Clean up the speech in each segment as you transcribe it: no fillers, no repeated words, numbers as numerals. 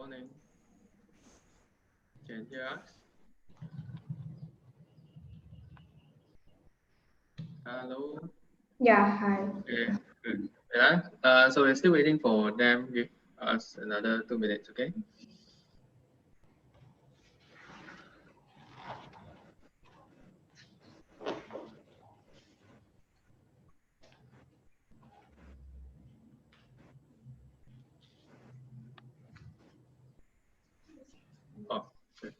morning. Can you hear us? Hello. Yeah, hi. Okay, good. Yeah. So we're still waiting for them. Give us another 2 minutes, okay? Oh, good.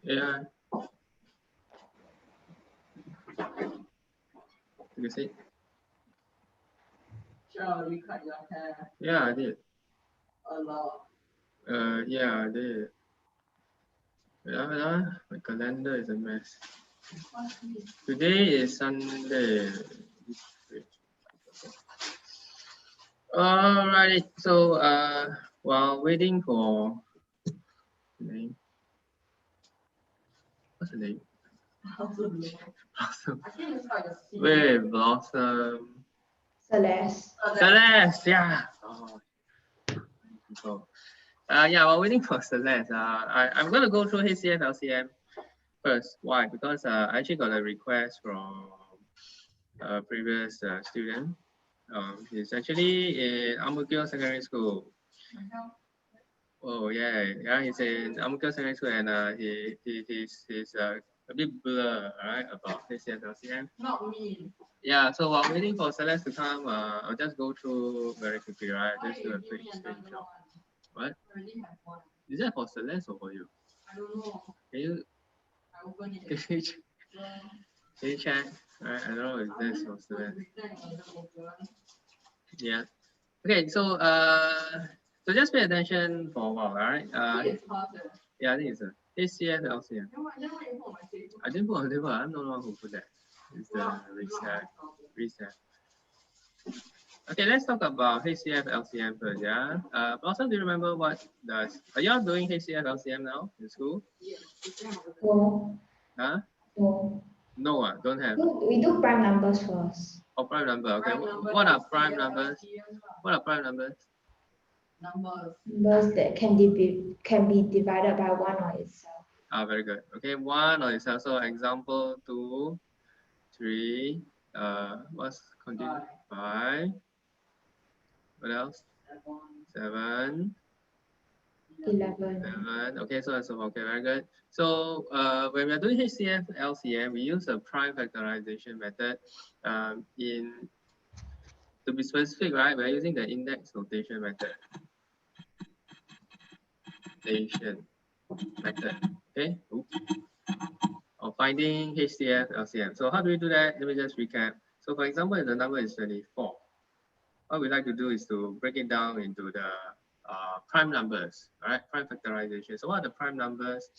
Yeah. You see? Sure, you cut your hair Yeah, I did. a lot. Yeah, I did. Yeah, my calendar is a mess. Today is Sunday. Alright, so while waiting for the name, what's the name? Blossom. I think it's like a C. Wait, Blossom. Celeste. Celeste, yeah. Oh, people. Yeah, while waiting for Celeste, I'm gonna go through HCF LCM first. Why? Because I actually got a request from a previous student. He's actually in Ang-Mo-Kio Secondary School. Oh yeah, he's in Ang-Mo-Kio Secondary School, and he's a bit blur, right, about HCF LCM. Not me. Yeah, so while waiting for Celeste to come, I'll just go through very quickly, right? Just do a quick screenshot. What? I already have one. Is that for Celeste or for you? I don't know. Can you I open it. can you check? I don't know if this for Celeste. Yeah. Okay, so just pay attention for a while, all right? Yeah, I think it's a HCF LCM. I didn't put on the table. I'm not the one who put that. It's the reset. Okay, let's talk about HCF LCM first, yeah? Blossom, do you remember what does... Are you all doing HCF LCM now in school? No. Huh? No. No, don't have. We do prime numbers first. Oh, prime number, okay. What are prime numbers? What are prime numbers? Numbers that can be divided by one on itself. Ah, very good. Okay, one on itself. So example 2, 3, what's continue? 5. What else? 7. 11. Okay, so and so forth. Okay, very good. So when we're doing HCF LCM, we use the prime factorization method. To be specific, right, we're using the index notation method. Okay. Oops. Of finding HCF LCM. So how do we do that? Let me just recap. So for example, if the number is 24, what we like to do is to break it down into the prime numbers, all right? Prime factorization. So what are the prime numbers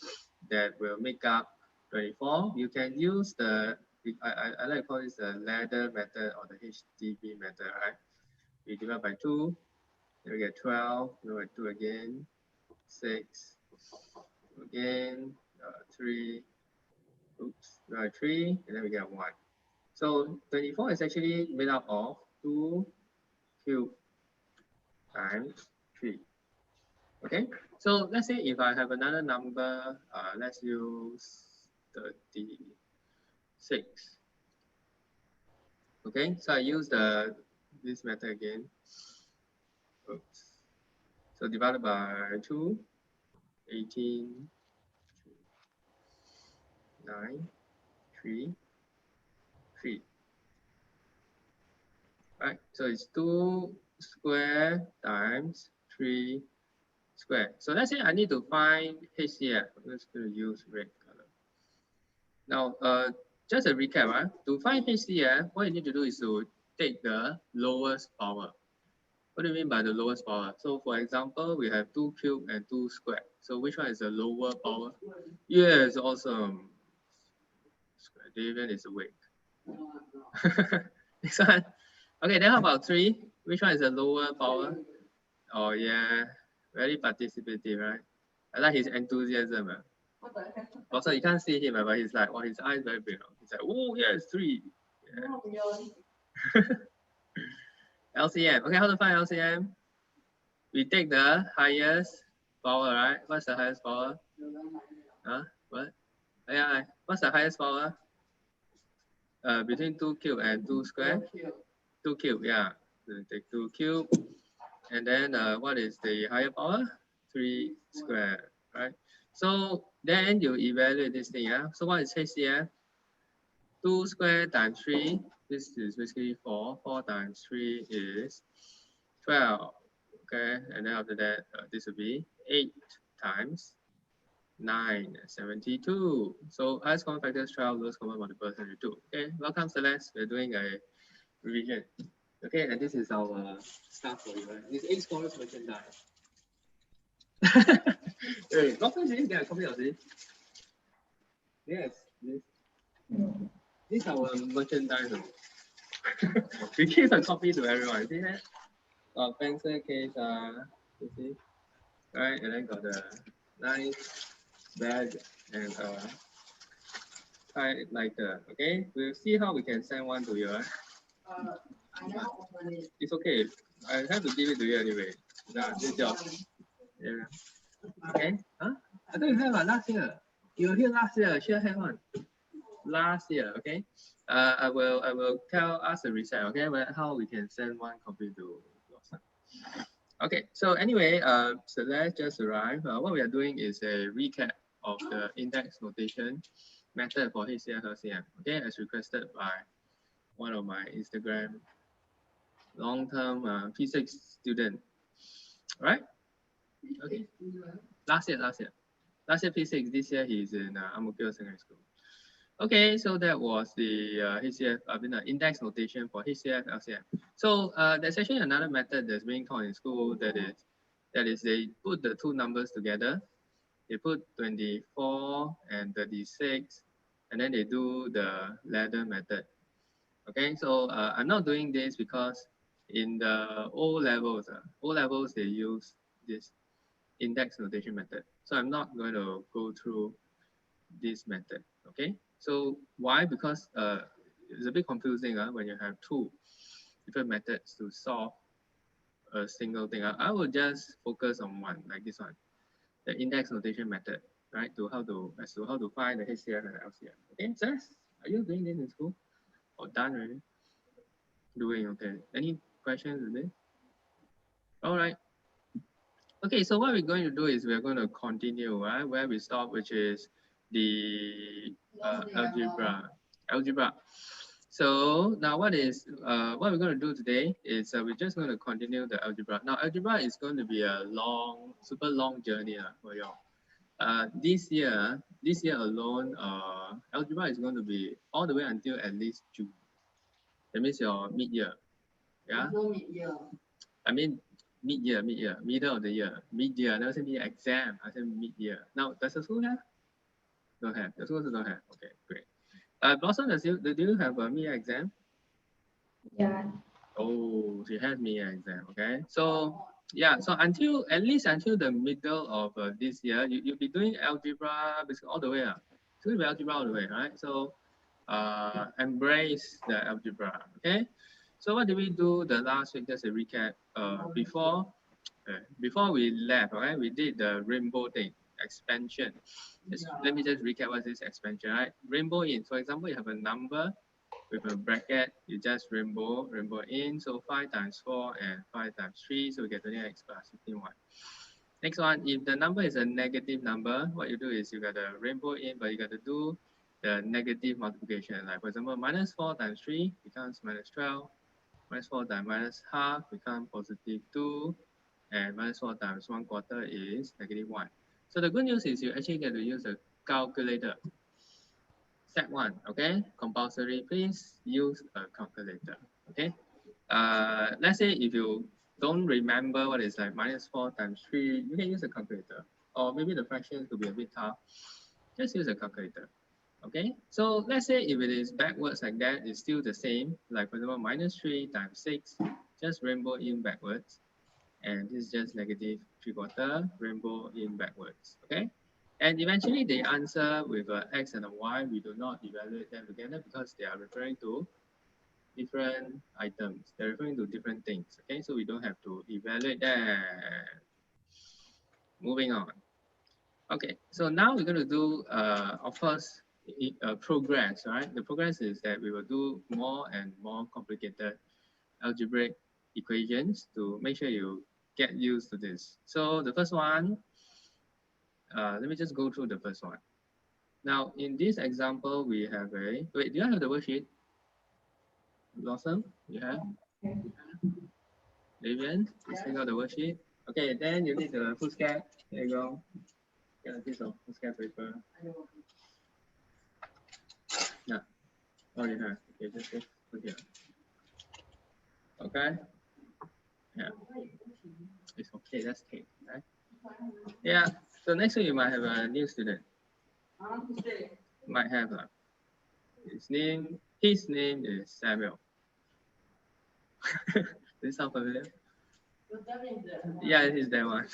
that will make up 24? You can use the, I like to call this the ladder method or the HDB method, right? We divide by 2, then we get 12, divide by 2 again, 6, again, 3, oops, divide by 3, and then we get 1. So 24 is actually made up of 2 cubed times 3. Okay, so let's say if I have another number, let's use 36. Okay, so I use this method again. Oops. So divided by 2, 18, 9, 3, 3. right? So it's 2 square times 3 square. So let's say I need to find HCF. I'm just going to use red color. Now, just a recap, right? To find HCF, what you need to do is to take the lowest power. What do you mean by the lowest power? So for example, we have 2 cubed and 2 squared. So which one is the lower power? Yes, awesome. David is awake. Next one. Okay, then how about 3? Which one is the lower power? Oh yeah, very participative, right? I like his enthusiasm. What the heck? Also, you can't see him, but he's like, well, his eyes very big. He's like, oh yes, 3. Yeah. No, really. LCM. Okay, how to find LCM? We take the highest power, right? What's the highest power? Huh? What? Yeah, what's the highest power? Between 2 cube and 2 square? 2 cube, yeah. So take 2 cube. And then what is the higher power? 3 square, right? So then you evaluate this thing, yeah? So what is HCF? 2 square times 3. This is basically 4. 4 times 3 is 12. Okay, and then after that, this will be 8 times 9, 72. So highest common factor is 12, lowest common multiple 72. Okay, welcome Celeste. We're doing a revision. Okay, and this is our stuff for you. Right? This 8 scores merchandise. Wait, what is this? Get a copy of this? Yes, this. This is our merchandise. We give a copy to everyone. See that? Pencil case, you see? Right, and then got the nice bag and highlighter. Okay, we'll see how we can send one to you. I never open it. It's okay. I have to give it to you anyway. No, this job. Yeah. Okay. Huh? I thought you have one last year. You were here last year. Sure have one. Last year. Okay. I will tell us the reset. Okay, but how we can send one copy to your son. Okay. So anyway, so let's just arrive. What we are doing is a recap of the index notation method for HCF LCM. Okay, as requested by one of my Instagram long-term physics student. Right? Okay. Last year P6. This year he's in Ang Mo Kio Secondary School. Okay, so that was the HCF, index notation for HCF LCM. So there's actually another method that's being taught in school that is they put the two numbers together. They put 24 and 36, and then they do the ladder method. Okay, so I'm not doing this because in the O levels they use this index notation method. So I'm not going to go through this method. Okay, so why? Because it's a bit confusing when you have two different methods to solve a single thing. I will just focus on one, like this one, the index notation method, right? As to how to find the HCF and LCM. Okay, so are you doing this in school or done already? Doing okay. Any questions with this? All right. Okay, so what we're going to do is we're going to continue right where we stop, which is the algebra. So now what we're going to do today is we're just going to continue the algebra. Now algebra is going to be a super long journey for you. This year alone, algebra is going to be all the way until at least June. That means your mid-year. Yeah. No mid-year. I mean mid-year, middle of the year, mid-year. I never say mid exam. I said mid-year. Now does the school have? Don't have. The schools don't have. Okay, great. Blossom, do you have a mid exam? Yeah. Oh, she has mid exam. Okay, so yeah, so at least until the middle of this year, you'll be doing algebra basically all the way. It's going to be algebra all the way, right? So embrace the algebra. Okay. So what did we do the last week? Just a recap. Before we left, okay, we did the rainbow thing, expansion. Let me just recap what is expansion, right? Rainbow in, for example, you have a number with a bracket, you just rainbow in. So 5 times 4 and 5 times 3, so we get 20x plus 51. Next one, if the number is a negative number, what you do is you got a rainbow in, but you got to do the negative multiplication. Like for example, minus 4 times 3 becomes minus 12. Minus 4 times minus half become positive 2. And minus 4 times 1/4 is negative 1. So the good news is you actually get to use a calculator. Step 1, okay? Compulsory, please use a calculator, okay? Let's say if you don't remember what is like minus 4 times 3, you can use a calculator. Or maybe the fraction could be a bit tough. Just use a calculator, okay? So let's say if it is backwards like that, it's still the same. Like for example, minus 3 times 6, just rainbow in backwards. And this is just negative 3/4 rainbow in backwards, okay? And eventually they answer with a x and a y. We do not evaluate them together because they are referring to different items. They're referring to different things, okay? So we don't have to evaluate that. Moving on. Okay, so now we're going to do, of course, progress, right? The progress is that we will do more and more complicated algebraic equations to make sure you get used to this. So the first one, let me just go through the first one. Now, in this example, we have a, wait, do you have the worksheet? Blossom, you have? Davian, you still got the worksheet? Okay, then you need the foolscap. There you go. Get a piece of foolscap paper. Yeah. Oh, you have. Okay, just put here. Okay. Yeah. It's okay. That's take, right? Yeah. So next week you might have a new student. Might have his name is Samuel. Does it sound familiar? Yeah, he's that one.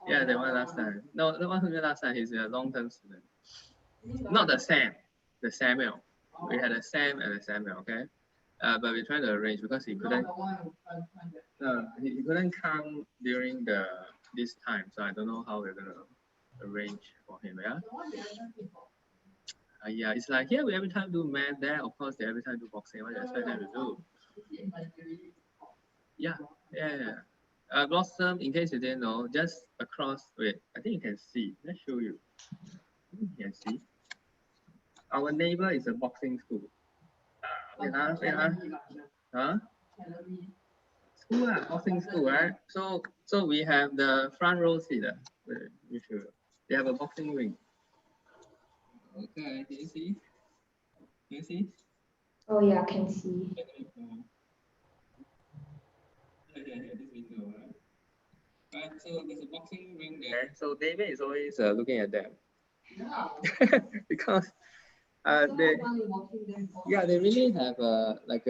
Yeah, the one last time. No, the one who did last time, he's a long-term student. Not the Sam, the Samuel. We had a Sam and a Samuel, okay? But we're trying to arrange because he couldn't. He couldn't come during this time, so I don't know how we're gonna arrange for him. Yeah. Yeah, it's like here we every time do math. There, of course, they every time do boxing. What do you expect them to do? Yeah. Blossom, in case you didn't know, just across. Wait, I think you can see. Let's show you. You can see. Our neighbor is a boxing school. Wait, huh? School, boxing school, right? So we have the front row seat. You should. They have a boxing ring. Okay, can you see? Can you see? Oh yeah, can see. Right, so there's a boxing ring there. So David is always looking at them. Because they really have like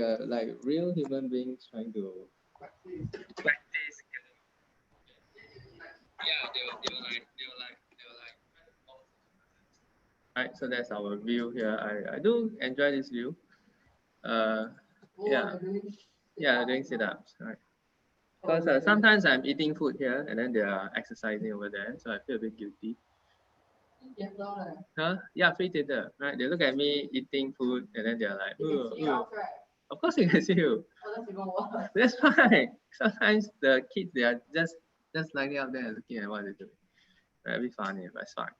real human beings trying to practice. Yeah, they were like. Right, so that's our view here. I do enjoy this view. Yeah, doing sit-ups, right? Because sometimes I'm eating food here and then they are exercising over there, so I feel a bit guilty. Huh? Yeah, free theater, right? They look at me eating food and then they're like, of course you can see you. That's fine. Sometimes the kids, they are just lining up there and looking at what they're doing. Very funny, but it's fine.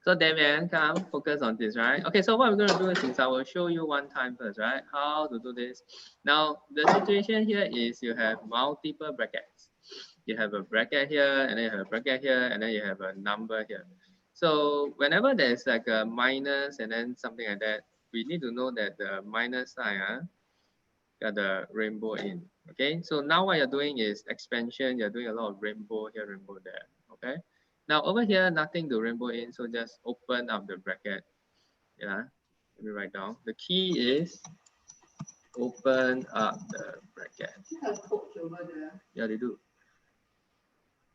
So Damien, come focus on this, right? Okay, so what we're going to do is I will show you one time first, right? How to do this. Now, the situation here is you have multiple brackets. You have a bracket here, and then you have a bracket here, and then you have a number here. So whenever there's like a minus and then something like that, we need to know that the minus sign got the rainbow in. Okay, so now what you're doing is expansion. You're doing a lot of rainbow here, rainbow there. Okay. Now over here, nothing to rainbow in, so just open up the bracket. Yeah, let me write down. The key is open up the bracket. Yeah, they do.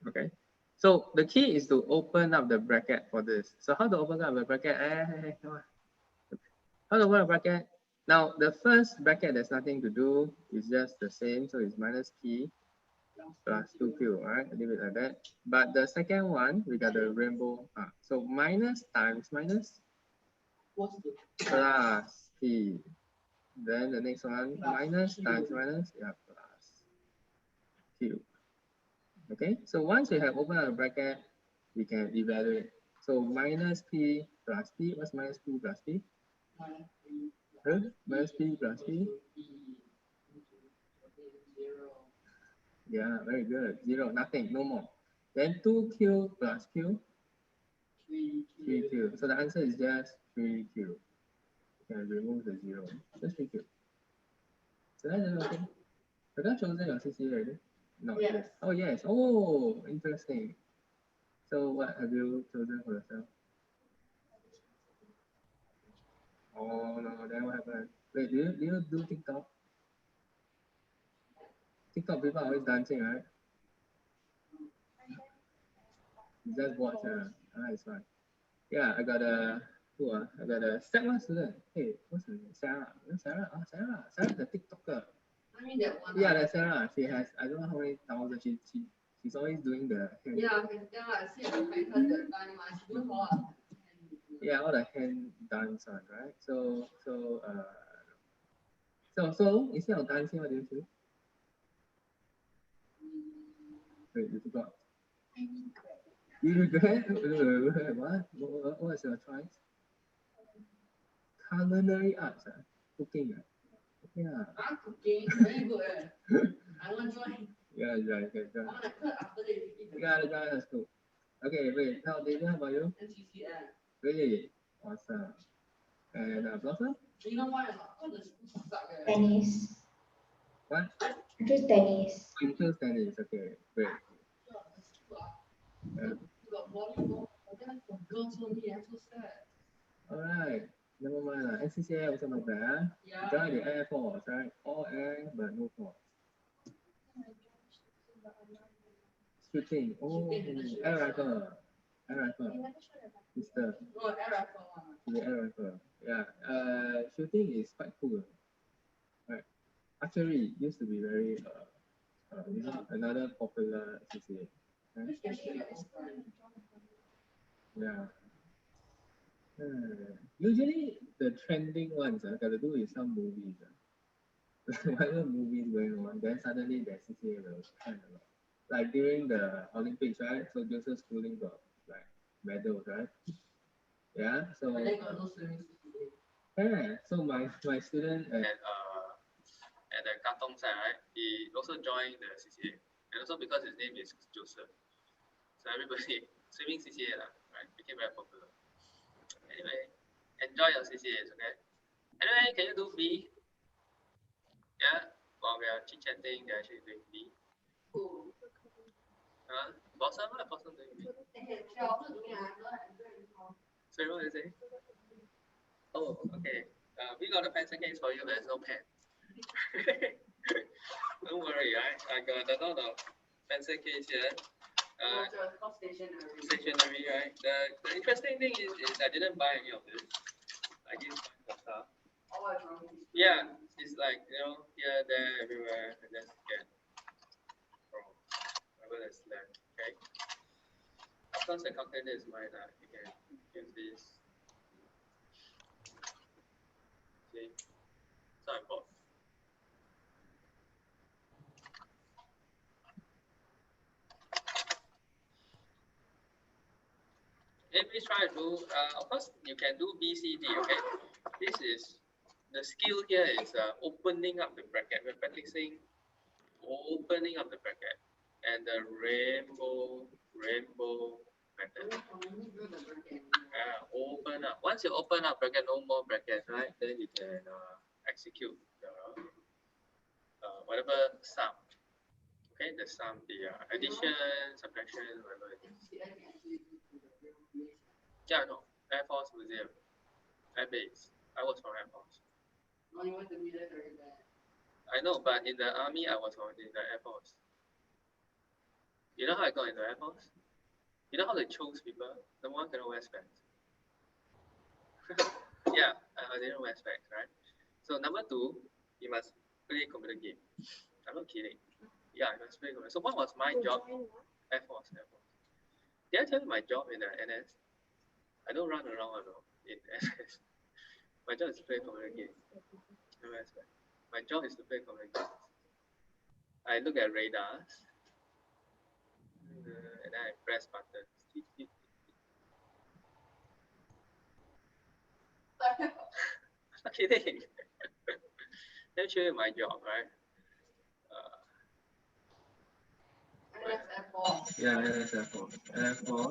Okay. So the key is to open up the bracket for this. So how to open up the bracket? Hey, come on. How to open a bracket? Now the first bracket there's nothing to do. It's just the same. So it's minus p plus 2q, right? I leave it like that. But the second one, we got the rainbow. So minus times minus plus p. Then the next one, minus times minus, yeah, plus q. Okay, so once we have opened up the bracket, we can evaluate. So minus p plus p, what's minus p plus p? Minus p plus p? Yeah, very good. 0, nothing, no more. Then 2Q plus Q, 3Q. So the answer is just 3Q. You can remove the 0. Just 3Q. So that's okay. Have you chosen your CCA already? No. Yes. Oh, yes. Oh, interesting. So what have you chosen for yourself? Oh, no, then what happened? Wait, do you do TikTok? TikTok people are always dancing, right? You just watch, it's fine. Yeah, I got a, I got a Sarah student. Hey, what's her name? Sarah. Sarah? Oh, Sarah. Sarah's a TikToker. I mean that one. Yeah, that's Sarah. She has, I don't know how many thousand. She's always doing the hand. Yeah, I see her behind her that time. She do all. Yeah, all the hand dance one, right? So instead of dancing, what do you do? Wait, you forgot. You regret? What was your choice? Culinary arts, cooking. Yeah. I'm cooking. Very good. I want to join. Yeah, yeah, okay, I want to cook after they eat. You gotta join us too. Okay, wait, how about you? HCF. Really? Awesome. And Blossom? You know why or not? Because the school suck. Tennis. What? Just tennis. You choose tennis, okay, great. You got volleyball. That's for girls only. I'm so sad. Alright, never mind. NCCA also not bad. Yeah. Join the Air Force, right? All air, but no force. Shooting. Oh, air rifle. Air rifle. Mister. No, air rifle one. The air rifle. Yeah. Shooting is quite cool. Right. Archery used to be very another popular CCA. Right? Yeah. Usually the trending ones got to do with some movies. Whatever movies going on, then suddenly the CCA will trend a lot. Like during the Olympics, right? So Joseph Schooling got like medals, right? Yeah. So yeah. So my student at the Katong side, right? He also joined the CCA, and also because his name is Joseph, so everybody swimming CCA right? Became very popular. Anyway, enjoy your CCAs, okay? Anyway, can you do B? Yeah. While we are chit chatting, they're actually doing B. Blossom, what Blossom doing B? Sorry, what did you say? Oh, okay. We got a pencil case for you, but there's no pen. Don't worry, I got a lot of pencil case here. Stationery, right? The interesting thing is I didn't buy any of this. I didn't buy the stuff. Yeah, it's like, here, there, everywhere. I just get from whatever that's left. Okay. Of course, the calculator is mine. You can use this. See? So I bought. Please try to do, of course, you can do BCD, okay? This is, the skill here is opening up the bracket. We're practicing opening up the bracket and the rainbow method. Open up. Once you open up bracket, no more brackets, right? Then you can execute the whatever sum. Okay, the sum, the addition, subtraction, whatever it is. Yeah, no. Air Force Museum. Air Base. I was from Air Force. No, you went to military band. I know, but in the army, I was in the Air Force. You know how I got into Air Force? You know how they chose people? Number one cannot wear specs. Yeah, I didn't wear specs, right? So number two, you must play computer game. I'm not kidding. Yeah, you must play computer. So what was my job? Air Force. Did I tell you my job in the NS? I don't run around in NS. My job is to play computer games. My job is to play computer games. I look at radars, and then I press buttons. I'm not kidding. Let me show you my job, right? F4. Yeah, NSF4. NSF4.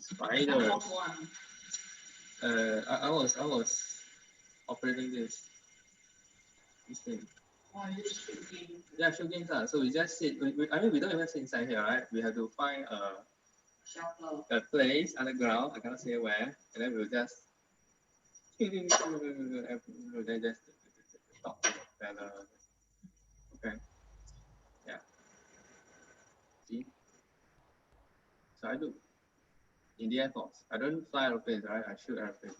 Spider. F1. I was operating this thing. Oh, you should be. Yeah, show games. So we just sit. I mean, we don't even sit inside here, right? We have to find Shuffle. a place underground. I cannot say where, and then we'll just. Then just talk to the fella. Okay. Yeah. See. So I do. In the Air Force, I don't fly airplanes, right? I shoot airplanes.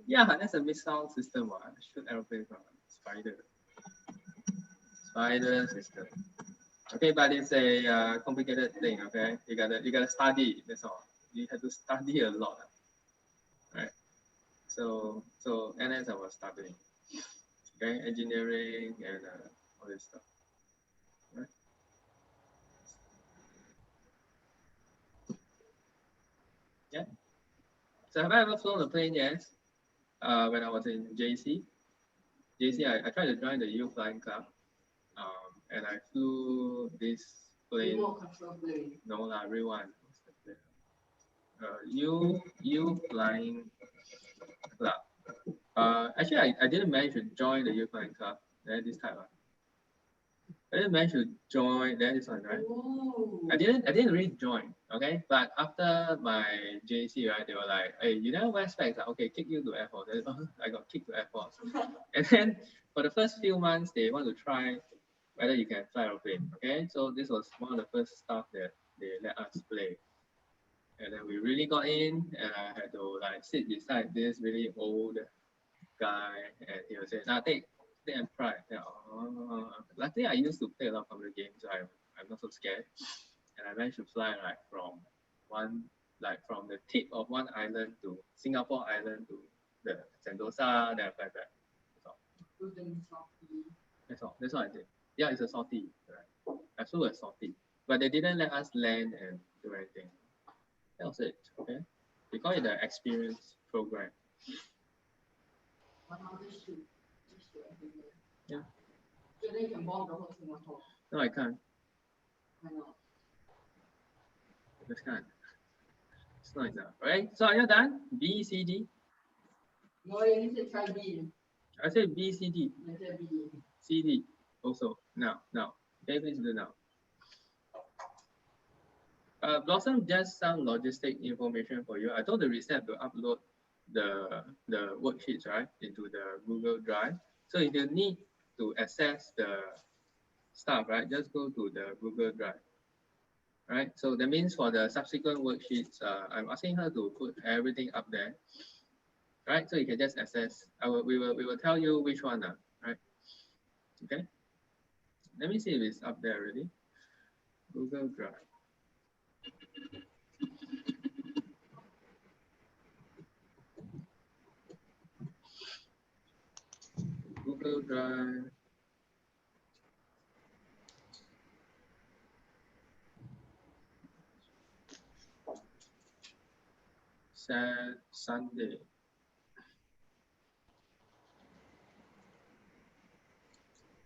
Yeah, that's a missile system. I shoot airplanes from Spider. Spider system. Okay, but it's a complicated thing. Okay, you gotta study. That's all. You have to study a lot, right? So NS I was studying. Okay, engineering and all this stuff. Right? Yeah. So have I ever flown a plane? Yes. When I was in JC. I tried to join the U Flying Club. And I flew this plane. Remote control plane. No lah, real one. U Flying Club. Actually, I didn't manage to join the U Flying Club. Then this type. I didn't manage to join. Then this one, right? Ooh. I didn't really join. Okay, but after my JC, right, they were like, "Hey, you never wear specs? Okay, kick you to Air Force." Then, I got kicked to Air Force. And then for the first few months, they want to try whether you can fly aeroplane. Okay, so this was one of the first stuff that they let us play. And then we really got in, and I had to like sit beside this really old guy, and he was saying, "Now take and try." Yeah, luckily I used to play a lot of computer games, so I'm not so scared. And I managed to fly from the tip of one island to Singapore Island to the Sentosa, then I fly back. That's all. That's all I did. Yeah, it's a sortie. Right? I flew a sortie, but they didn't let us land and do anything. That was it. Okay, we call it the experience program. Yeah. So they can bomb the whole Singapore. No, I can't. I know. I just can't. It's not enough. Right? So are you done? B, C, D. No, you need to try B. I said B, C, D. I said B. C, D. Also. Now. Okay, please do now. Blossom just some logistic information for you. I told the recep to upload the worksheets, right, into the Google Drive. So if you need to access the stuff, right, just go to the Google Drive. Right, so that means for the subsequent worksheets, I'm asking her to put everything up there. Right, so you can just access. We will tell you which one, right? Okay. Let me see if it's up there already. Google Drive. Google Drive. Sunday.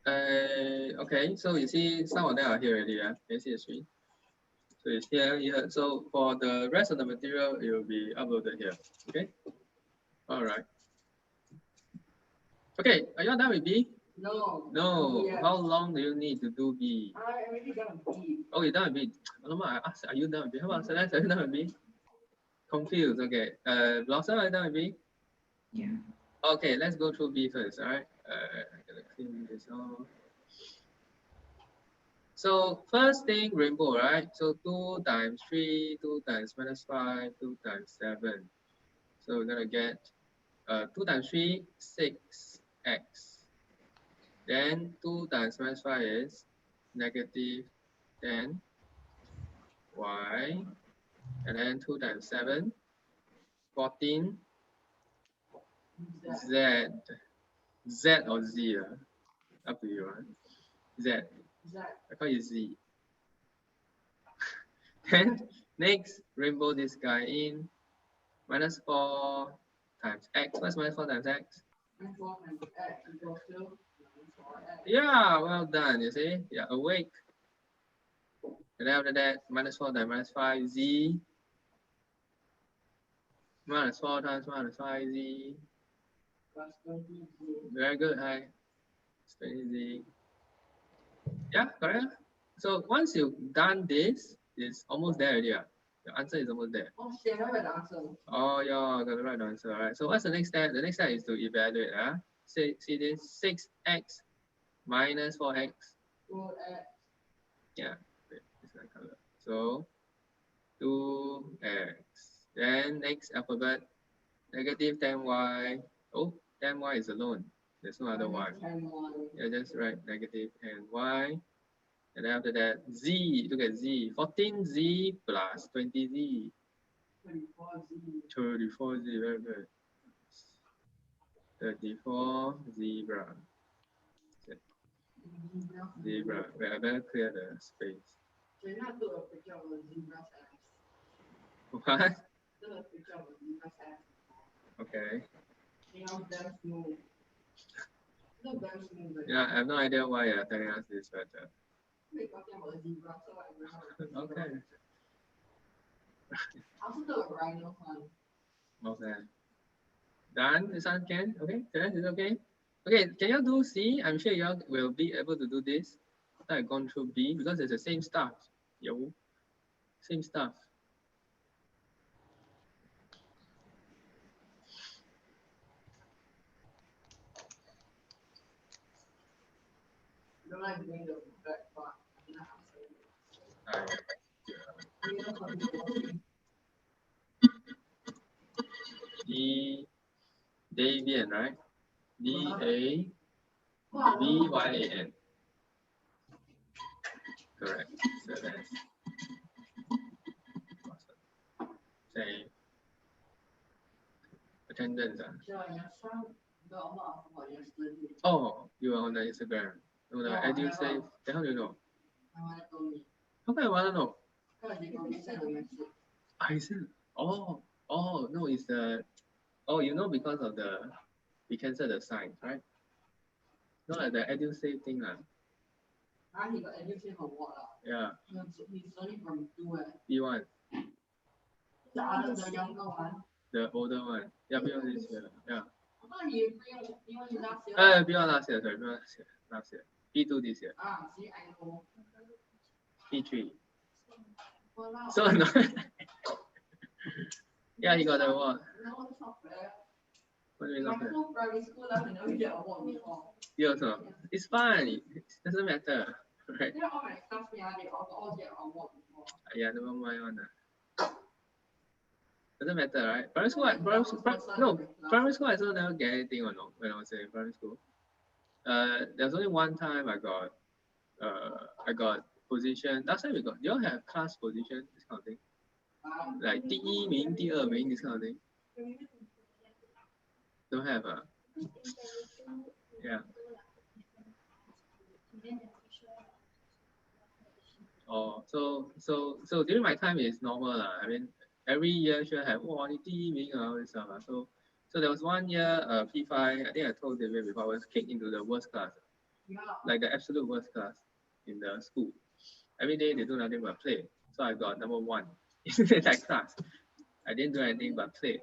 Okay, so you see some of them are here already. Can you see the screen? So it's here. So for the rest of the material, it will be uploaded here. Okay. All right. Okay, are you done with B? No. No. Yes. How long do you need to do B? I already done B. Oh, you're done with B. I asked, are you done with B? How about Celeste? Are you done with B? Confused. Okay. Blossom, are you done with B? Yeah. Okay, let's go through B first. All right. I'm gonna clean this off. So first thing, rainbow, right? So 2 times 3, 2 times minus 5, 2 times 7. So we're gonna get 2 times 3, 6x. Then 2 times minus 5 is negative 10 y. And then 2 times 7, 14 z. Z or Z? Up to you. Z. I call it Z. Then next, rainbow this guy in. Minus 4 times x. What's minus 4 times x? Minus 4 times x equals to Yeah, well done. You see, yeah, awake. And then after that, -4 times -5 z. -4 times -5 z. Very good, hi. It's 20z. Yeah, correct. So once you've done this, it's almost there already. Your answer is almost there. Oh, shit, I have an answer. Oh, yeah, got the right answer. All right. So what's the next step? The next step is to evaluate. See this 6x minus 4x. 2x. Yeah, wait, this one color. So 2x. Then next alphabet, negative 10y. Oh, 10y is alone. There's no other y. 10y. Yeah, just write negative 10y. And then after that, z, look at z. 14z plus 20z. 34z. 34z, very good. 34 zebra. Zebra. Wait, I better clear the space. Can I do a picture of a zebra's ass? What? Do a picture of a zebra's ass. Okay. You know, damn smooth. Look damn smooth. Yeah, I have no idea why you're telling us this, but We're talking about a zebra, so I don't know. okay. I also do a rhino one. Okay. Done? This one can? Okay, is it okay? Okay, can you do C? I'm sure you all will be able to do this after I've gone through B because it's the same stuff. Yo, same stuff. Don't like doing the back part. Alright. D, Davian, right? D-A-V-Y-A-N. Correct. So that's awesome. Say attendance. Oh, you are on the Instagram. No, the EduSave. Then how do you know? How come I wanna know? I see. Oh, no, it's the. Oh, you know because of the we cancel the sign, right? Not like the EduSave thing, lah. He got education from what? Yeah. He's learning from 2. B1, The younger one. the older one. Yeah, B1 this year. Yeah. I thought you went last year. B1 last year, sorry, B1 last year. B2 this year. See, I know. B3. Wow. So annoying. Yeah, he got the award. No, it's not fair. What do you mean My not fair? whole primary school life, I never get award before. You also. It's fine. It doesn't matter. Right? Yeah, all my classmates, they all get award before. Yeah, never mind one. Doesn't matter, right? Primary school, primary school I also never get anything or no when I was in primary school. There's only one time I got position. Last time we got. Do you all have class position this kind of thing? Like 第一名, 第二名 this kind of thing. Don't have Yeah. Oh, so during my time it's normal lah. I mean, every year should have 哇你第一名 all this stuff. So there was one year P5. I think I told David before. I was kicked into the worst class, like the absolute worst class in the school. Every day they do nothing but play. So I got number 1 in that class. I didn't do anything but play.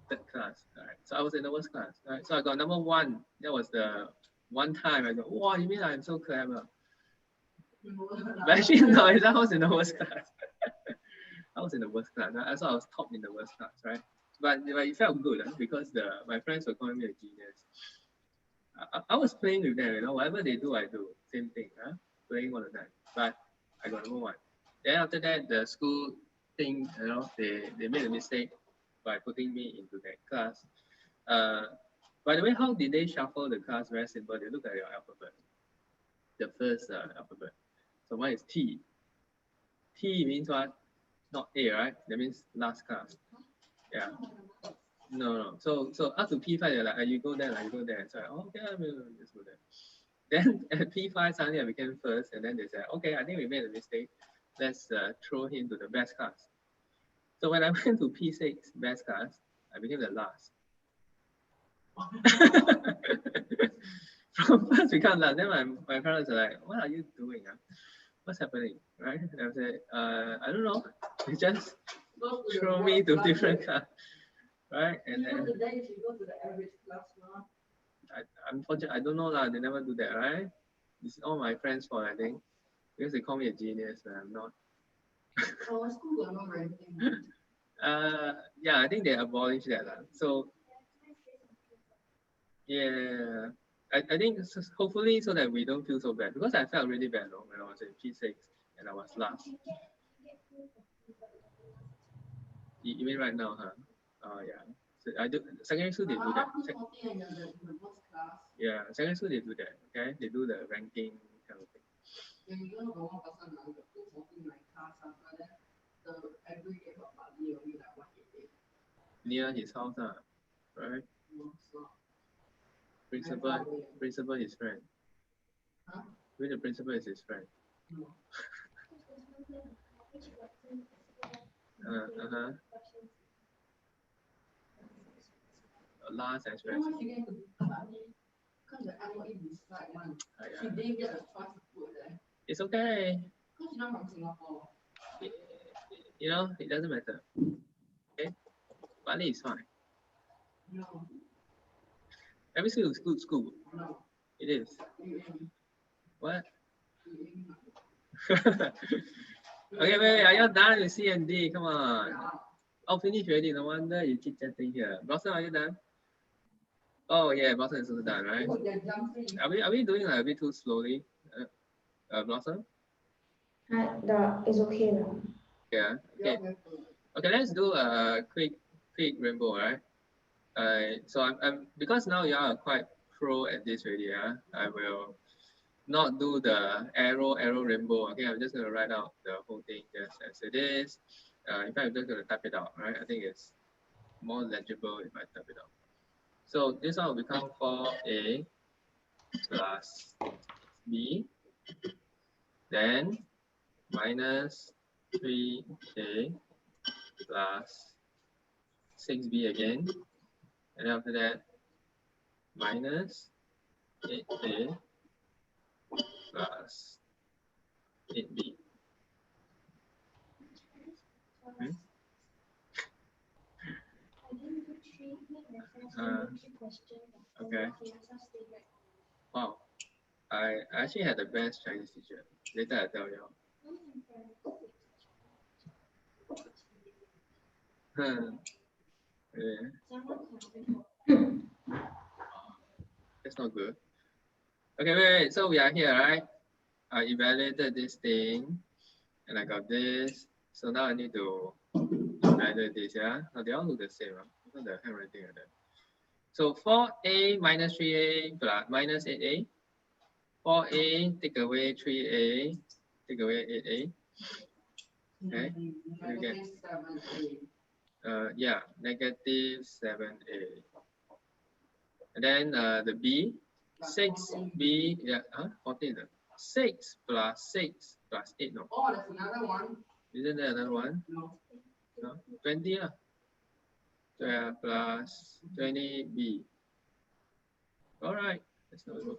Third class. All right. So I was in the worst class. All right. So I got number 1. That was the one time I go, wow, you mean I'm so clever? But actually, no, I was in the worst class. I was in the worst class. I thought I was top in the worst class, right? But it felt good because my friends were calling me a genius. I was playing with them, whatever they do, I do. Same thing, playing all the time. But I got number 1. Then after that, the school thing, they made a mistake by putting me into that class. By the way, how did they shuffle the class? Very simple. They look at your alphabet, the first alphabet. So one is T. T means what? Not A, right? That means last class. Yeah. No. So up to P5, they're like, you go there, you go there. So okay, I will just go there. Then at P5, suddenly I became first, and then they said, okay, I think we made a mistake. Let's throw him to the best class. So when I went to P6, best class, I became the last. From first become last. Then my parents are like, what are you doing? What's happening? Right? And I say, I don't know. You just throw me to different class. Right? And then today you should go to the average class now. Unfortunately, I don't know lah. They never do that, right? It's all my friends' fault, I think, because they call me a genius, and I'm not. Our school got no ranking. Yeah, I think they abolished that lah. So yeah, I think hopefully so that we don't feel so bad, because I felt really bad though, when I was in P6 and I was last. You mean right now, huh? Oh yeah. So I do secondary school, they do that. Yeah, secondary school they do that. Okay, they do the ranking kind of thing. Near his house, right? Principal his friend. Huh? Maybe the principal is his friend. No. Last express. It's okay. You know, it doesn't matter. Okay, Bali is fine. No. Every school is good school. No. It is. What? Okay, wait, are you done with C and D? Come on. Oh, finished already. No wonder you keep chatting here. Blossom, are you done? Oh yeah, Blossom is also done, right? Are we doing like a bit too slowly? Blossom? It's okay now. Yeah. Okay. Okay, let's do a quick rainbow, right? So I'm because now you are quite pro at this already. I will not do the arrow rainbow. Okay, I'm just gonna write out the whole thing just as it is. In fact, I'm just gonna type it out. Right? I think it's more legible if I type it out. So this one will become 4a plus b, then minus 3a plus 6b again, and after that minus 8a plus 8b. Okay. Wow. I actually had the best Chinese teacher. Later I tell you. Yeah. That's not good. Okay, wait. So we are here, right? I evaluated this thing, and I got this. So now I need to evaluate this, yeah? Now they all look the same, Look at the handwriting like that. So 4a minus 3a plus minus 8a. 4a take away 3a, take away 8a. Okay, you get yeah, negative 7a. And then the b, 6b, yeah, 14. 6 plus 6 plus 8, no. Oh, there's another one. Isn't there another one? No. No? 20, 12 plus 20b. All right, that's not good.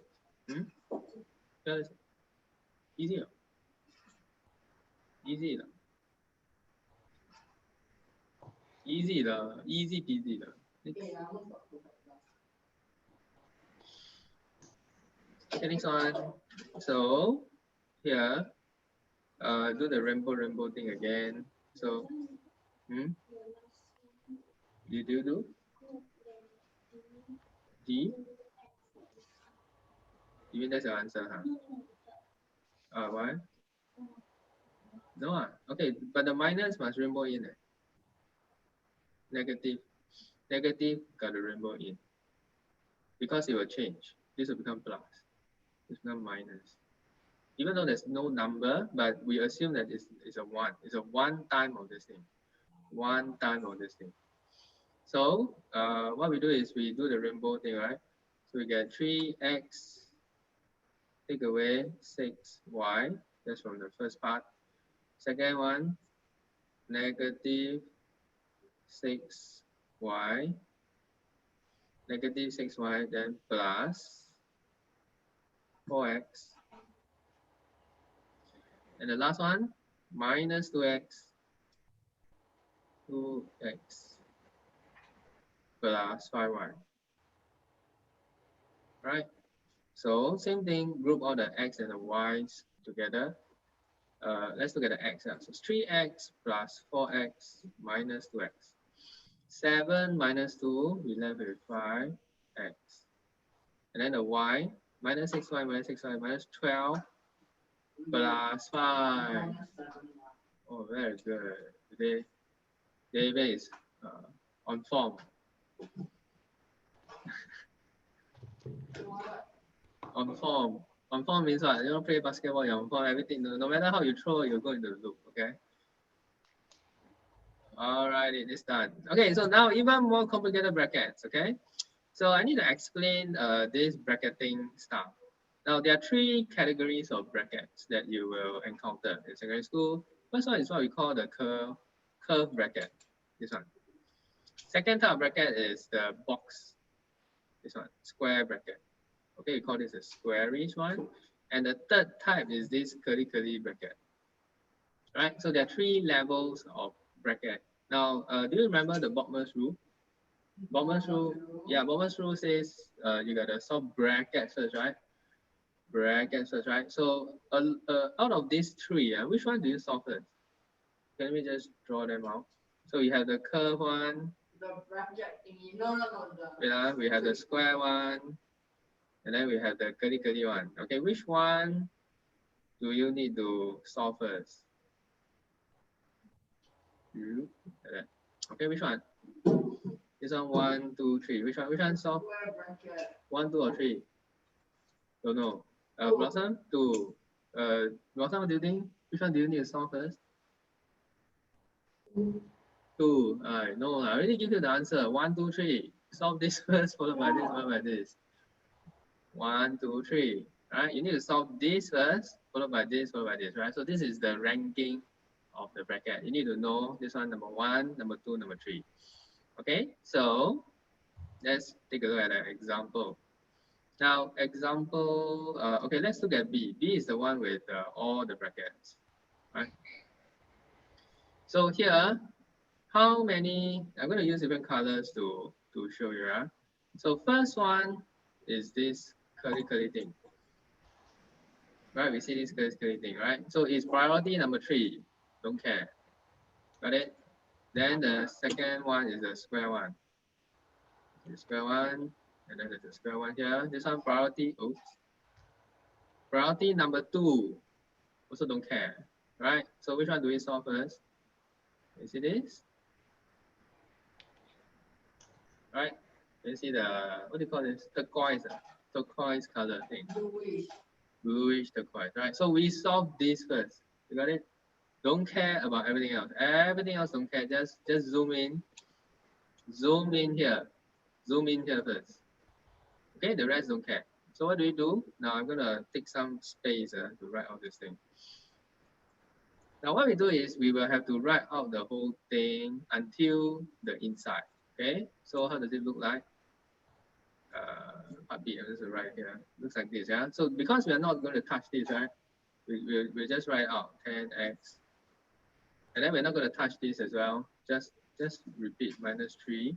Yeah, easy. Easy. Easy peasy. Okay, next one. So here, do the rainbow thing again. So, did you do D? You mean that's your answer, huh? Why? No, okay, but the minus must rainbow in. Negative got the rainbow in. Because it will change. This will become plus. This will become minus. Even though there's no number, but we assume that it's a 1. It's a one time of this thing. One time of this thing. So what we do is we do the rainbow thing, right? So we get 3x, take away 6y. That's from the first part. Second one, negative 6y. negative 6y, then plus 4x. And the last one, minus 2x plus 5y. Right? So same thing, group all the x and the y's together. Let's look at the x. So it's 3x plus 4x minus 2x. 7 minus 2, we left with 5x. And then the y, minus 6y minus 12 plus 5. Oh, very good. Today, David is on form. On form. On form means what? You don't play basketball, you're on form, everything. No matter how you throw, you go into the loop, okay? All right, it is done. Okay, so now even more complicated brackets, okay? So I need to explain this bracketing stuff. Now there are 3 categories of brackets that you will encounter in secondary school. First one is what we call the curve bracket, this one. Second type of bracket is the box, this one, square bracket. Okay, we call this a squarish one. And the third type is this curly bracket. Right, so there are 3 levels of bracket. Now, do you remember the Botman's rule? Botman's rule, yeah, Botman's rule says you gotta solve bracket first, right? Bracket first, right? So out of these 3, which one do you solve first? Let me just draw them out. So you have the curve one. The bracket thingy. No. Yeah, we have the square one. And then we have the curly one. Okay, which one do you need to solve first? Okay, which one? This one, 1, 2, 3. Which one solve? 1, 2, or 3? Don't know. Blossom, 2. Blossom, what do you think? Which one do you need to solve first? 2. No, I already give you the answer. 1, 2, 3. Solve this first, followed by this, followed by this. 1, 2, 3. Right? You need to solve this first, followed by this, right? So this is the ranking of the bracket. You need to know this one, number 1, number 2, number 3. Okay, so let's take a look at an example. Now, example, okay, let's look at B. B is the one with all the brackets, right? So here, how many, I'm going to use different colors to show you. So first one is this curly thing. Right, we see this curly thing, right? So it's priority number 3, don't care. Got it? Then the second one is the square one. The square one, and then there's the square one here. This one priority, oops. Priority number 2, also don't care, right? So which one do we solve first? You see this? Right? You see the, what do you call this? Turquoise color thing. Bluish turquoise, right? So we solve this first. You got it? Don't care about everything else. Everything else don't care. Just zoom in. Zoom in here. Zoom in here first. Okay, the rest don't care. So what do we do? Now I'm gonna take some space to write out this thing. Now what we do is we will have to write out the whole thing until the inside. Okay, so how does it look like? I'm just right here. Looks like this, yeah. So because we are not going to touch this, right? We just write out 10x, and then we're not going to touch this as well. Just repeat minus 3,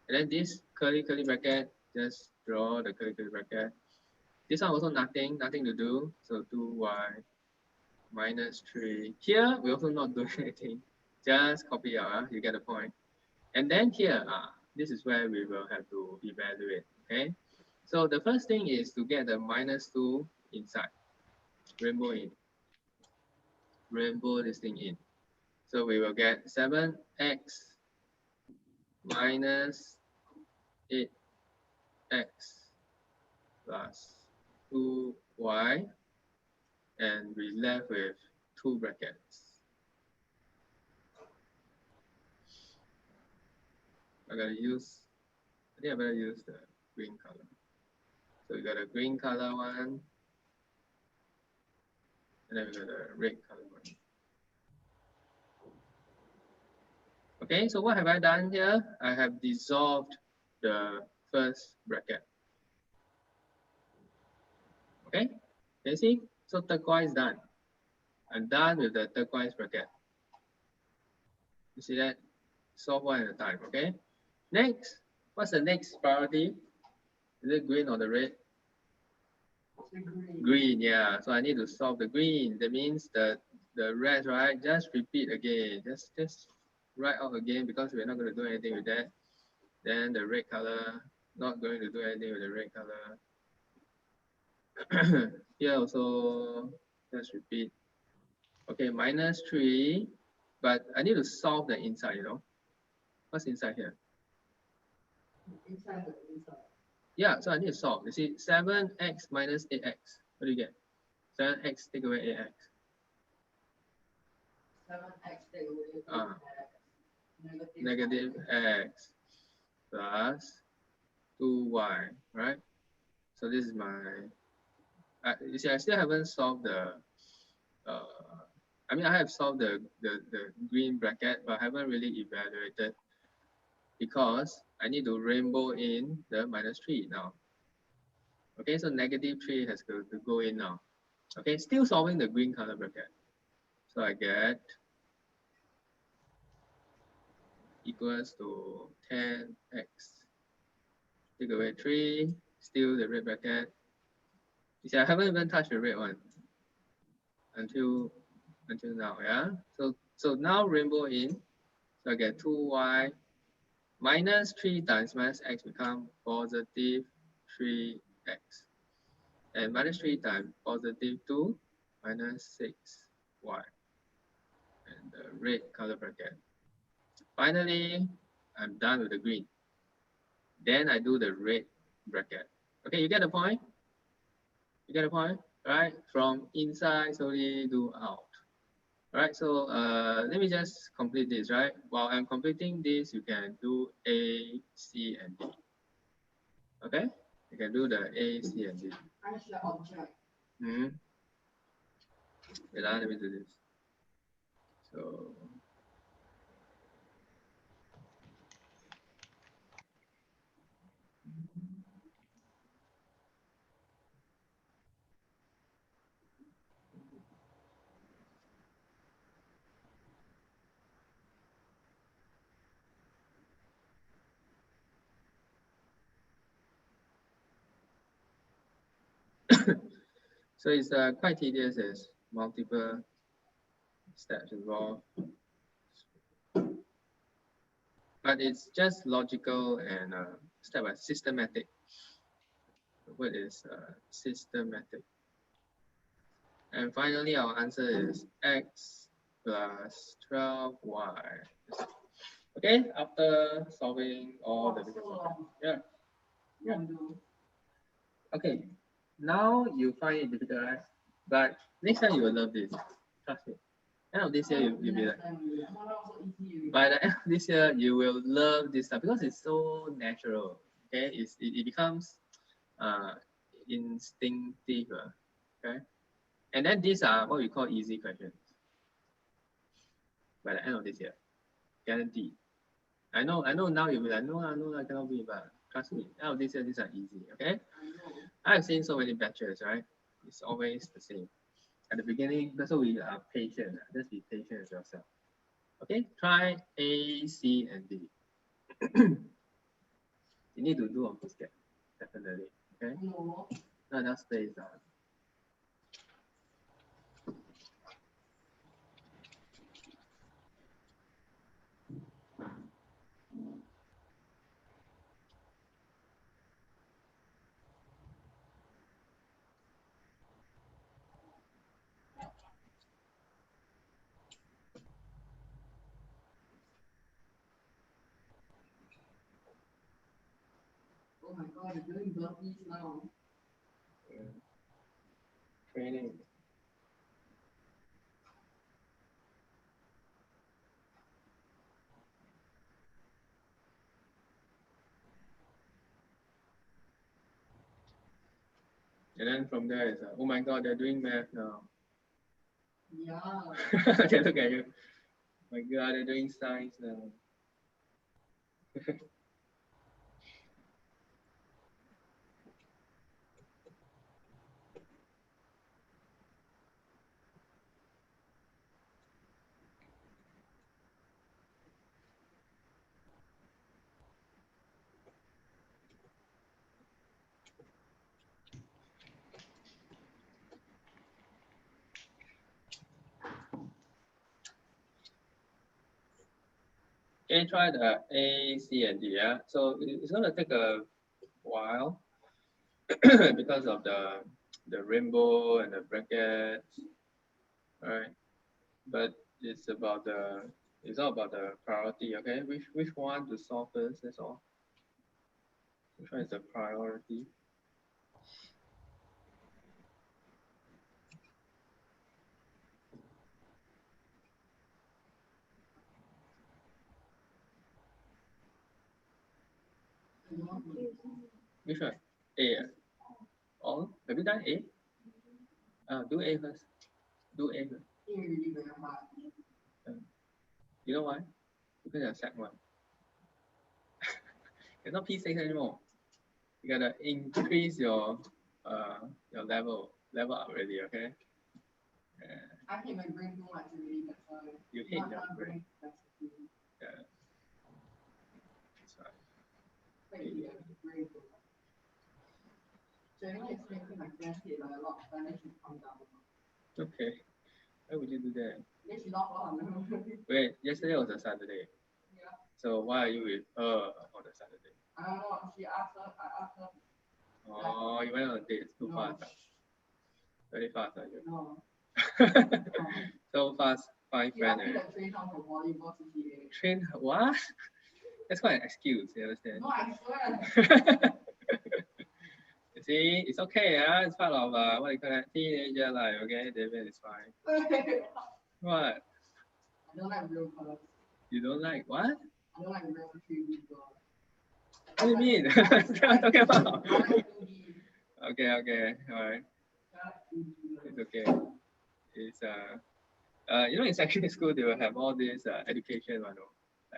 and then this curly bracket. Just draw the curly bracket. This one also nothing to do. So 2y minus 3. Here we also not doing anything. Just copy out. You get the point. And then here, this is where we will have to evaluate. Okay. So the first thing is to get the minus 2 inside. Rainbow in. Rainbow this thing in. So we will get 7x minus 8x plus 2y, and we left with 2 brackets. I think I better use the green color. So we got a green color one, and then we got a red color one. Okay, so what have I done here? I have dissolved the first bracket. Okay, can you see? So turquoise done. I'm done with the turquoise bracket. You see that? Solve one at a time, okay? Next, what's the next priority? Is it green or the red? Green. Green, yeah. So I need to solve the green. That means the red, right? Just repeat again. Just write out again because we're not going to do anything with that. Then the red color, not going to do anything with the red color. Here also, just repeat. Okay, -3, but I need to solve the inside, you know. What's inside here? Inside the inside. Yeah, so I need to solve. You see, 7x minus 8x. What do you get? 7x take away 8x. 7x take away Ah. x. Negative x plus 2y, right? So this is my, you see, I still haven't solved the, I mean, I have solved the green bracket, but I haven't really evaluated because I need to rainbow in the -3 now. Okay, so -3 has to go in now. Okay, still solving the green color bracket. So I get equals to 10x. Take away 3, still the red bracket. You see, I haven't even touched the red one until now, yeah? So now rainbow in, so I get 2y minus 3 times minus x become positive 3x. And minus 3 times positive 2 minus 6y. And the red color bracket. Finally, I'm done with the green. Then I do the red bracket. Okay, you get the point? You get the point? Right? From inside slowly do out. Alright, so let me just complete this, right? While I'm completing this, you can do A, C, and D. Okay? You can do the A, C, and D. As the object. Mm-hmm. Wait, let me do this. So, so it's quite tedious as multiple steps involved. But it's just logical and step by systematic. The word is systematic. And finally, our answer is x plus 12y. Okay, after solving all the different problems. Yeah. Yeah. Okay, now you find it difficult, right? But next time you will love this. Trust me. End of this year, you'll be like, by the end of this year, you will love this stuff because it's so natural. Okay, it becomes instinctive. Okay, and then these are what we call easy questions. By the end of this year, guaranteed. I know now you'll be like, no, I cannot be, but trust me, end of this year, these are easy. Okay, I've seen so many batches, right? It's always the same. At the beginning, that's why we are patient. Just be patient with yourself. Okay, try A, C, and D. You need to do on Pusket, definitely. Okay, No. not enough space. Oh my god, you're doing burpees now. Training. And then from there is, oh my god, they're doing math now. Yeah. Okay, look at you. Oh my god, they're doing science now. Okay, try the A, C, and D. Yeah. So it's gonna take a while because of the rainbow and the brackets, right? But it's about it's all about the priority. Okay, which one to solve first? That's all. Which one is the priority? Which one? A. All? Have you done A? Do A first. Do A first. You know why? Because you're sec one. You're not P6 anymore. You gotta increase your level up already, okay? I hate my brain too much already, that's why. You hate your brain. Yeah. That's right. Wait, yeah, brain too much. Jenny explained to my friend hate like a lot, but then she calmed down. Okay. Why would you do that? Then she laughed on her. Wait, yesterday was a Saturday. Yeah. So why are you with her on a Saturday? I don't know. She asked her. I asked her. Oh, you went on a date too fast. Very fast, are you? No. So fast, find She asked friend. me to train her for volleyball CCA. Train what? That's quite an excuse, you understand? No, I swear. You see, it's okay, yeah. It's part of what do you call that? Teenager life, okay? David is fine. What? I don't like real colors. You don't like what? I don't like real 3D girls. What do you mean? What are you talking about? I like 2D. Okay, alright. I like 2D. It's okay. It's you know, in secondary school they will have all this education, like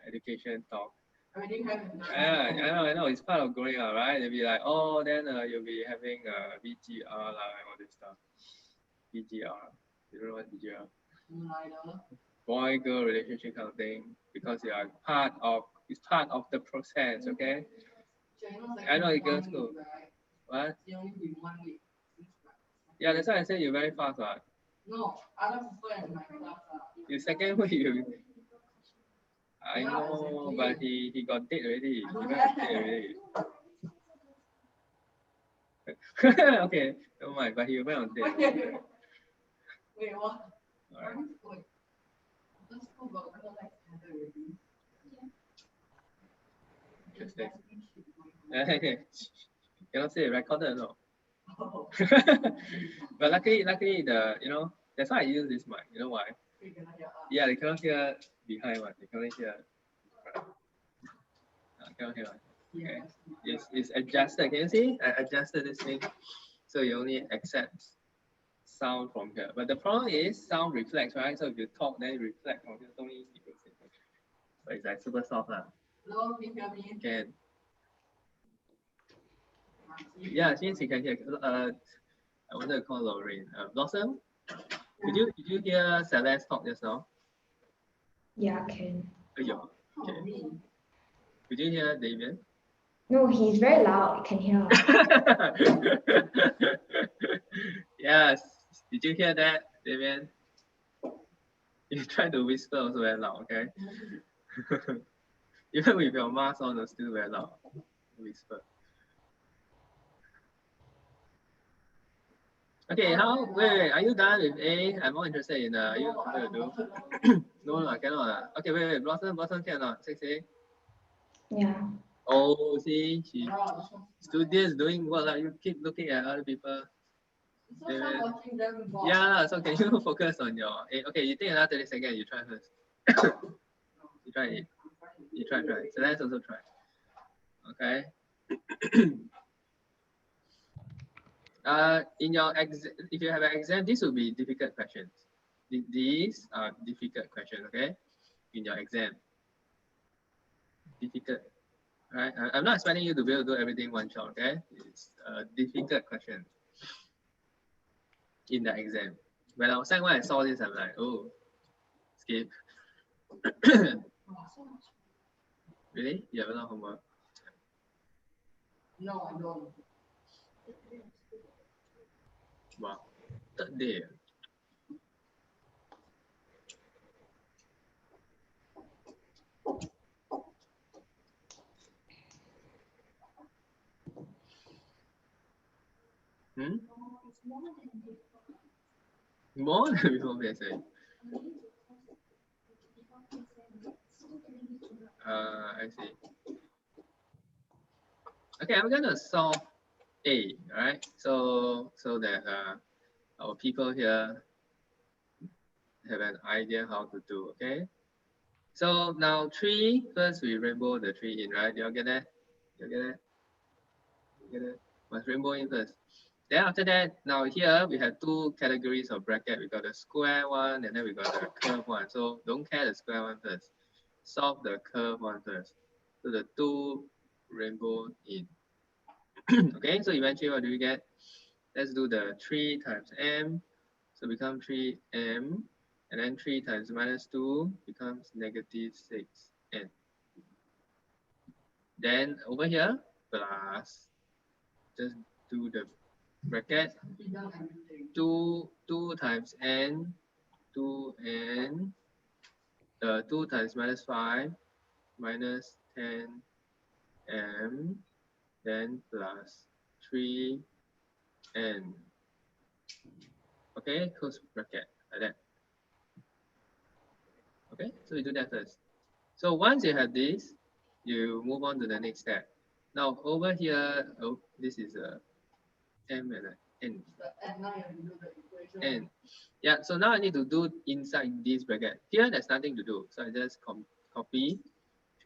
education talk. I didn't have it. Yeah, I know. It's part of growing up, right? They'll be like, oh, then you'll be having BGR and all this stuff. BGR. You don't know what BGR? Neither. Boy-girl relationship kind of thing, because you are it's part of the process, okay? I know it goes school. What? She only been 1 week. Yeah, that's why I said you're very fast, right? No, other sister in my class. Your second week, I know, but he got date already. He went on date already. Okay, don't mind, but he went on date. Wait, what? Alright. This school got another like together already. Interesting. Cannot say recorded, no. But luckily that's why I use this mic. You know why? Yeah, they cannot hear behind one. They can only hear. Cannot hear. Okay. It's adjusted. Can you see? I adjusted this thing, so you only accept sound from here. But the problem is sound reflects, right? So if you talk, then it reflects from here. Only people say. But it's like super soft, lah. Hello, can you hear me? Can. Yeah, since you can hear. I wanted to call Lorraine. Blossom, did you hear Celeste talk just now? Yeah, can. Yeah. Okay. Did you hear Davian? No, he's very loud. Can hear. Yes. Did you hear that, Davian? You try to whisper also very loud, okay? Even with your mask on, it's still very loud. Whisper. Okay, wait, are you done with A? I'm more interested in are you able to do? No, I cannot. Okay, wait, Blossom cannot. 6A. Yeah. Oh, see, studious doing what? Like you keep looking at other people. Yeah, so can you focus on your A? Okay, you take another 30 seconds, you try first. You try it. You try. So let's also try. Okay. In your if you have an exam, this will be difficult questions. These are difficult questions, okay? In your exam. Difficult, right? I'm not expecting you to be able to do everything one shot, okay? It's a difficult question in the exam. When I was saying when I saw this, I'm like, oh, skip. Really? You have a lot of homework? No, I don't. Wow. Third day. Hmm? More than before PSA. I see. Okay, I'm gonna solve A, right? So that our people here have an idea how to do. Okay. So now 3, first we rainbow the 3 in, right? You all get that? You get it? You get it? Must rainbow in first. Then after that, now here we have 2 categories of bracket. We got the square one and then we got the curve one. So don't care the square one first. Solve the curve one first. So the 2 rainbow in. Okay, so eventually what do we get? Let's do the 3 times m. So become 3m. And then 3 times minus 2 becomes negative 6n. Then over here, plus, just do the bracket, 2 times n, 2n, 2 times minus 5, minus 10m, then plus 3n. Okay, close bracket, like that. Okay, so we do that first. So once you have this, you move on to the next step. Now over here, oh, this is a m and an n. N. Yeah, so now I need to do inside this bracket. Here, there's nothing to do. So I just copy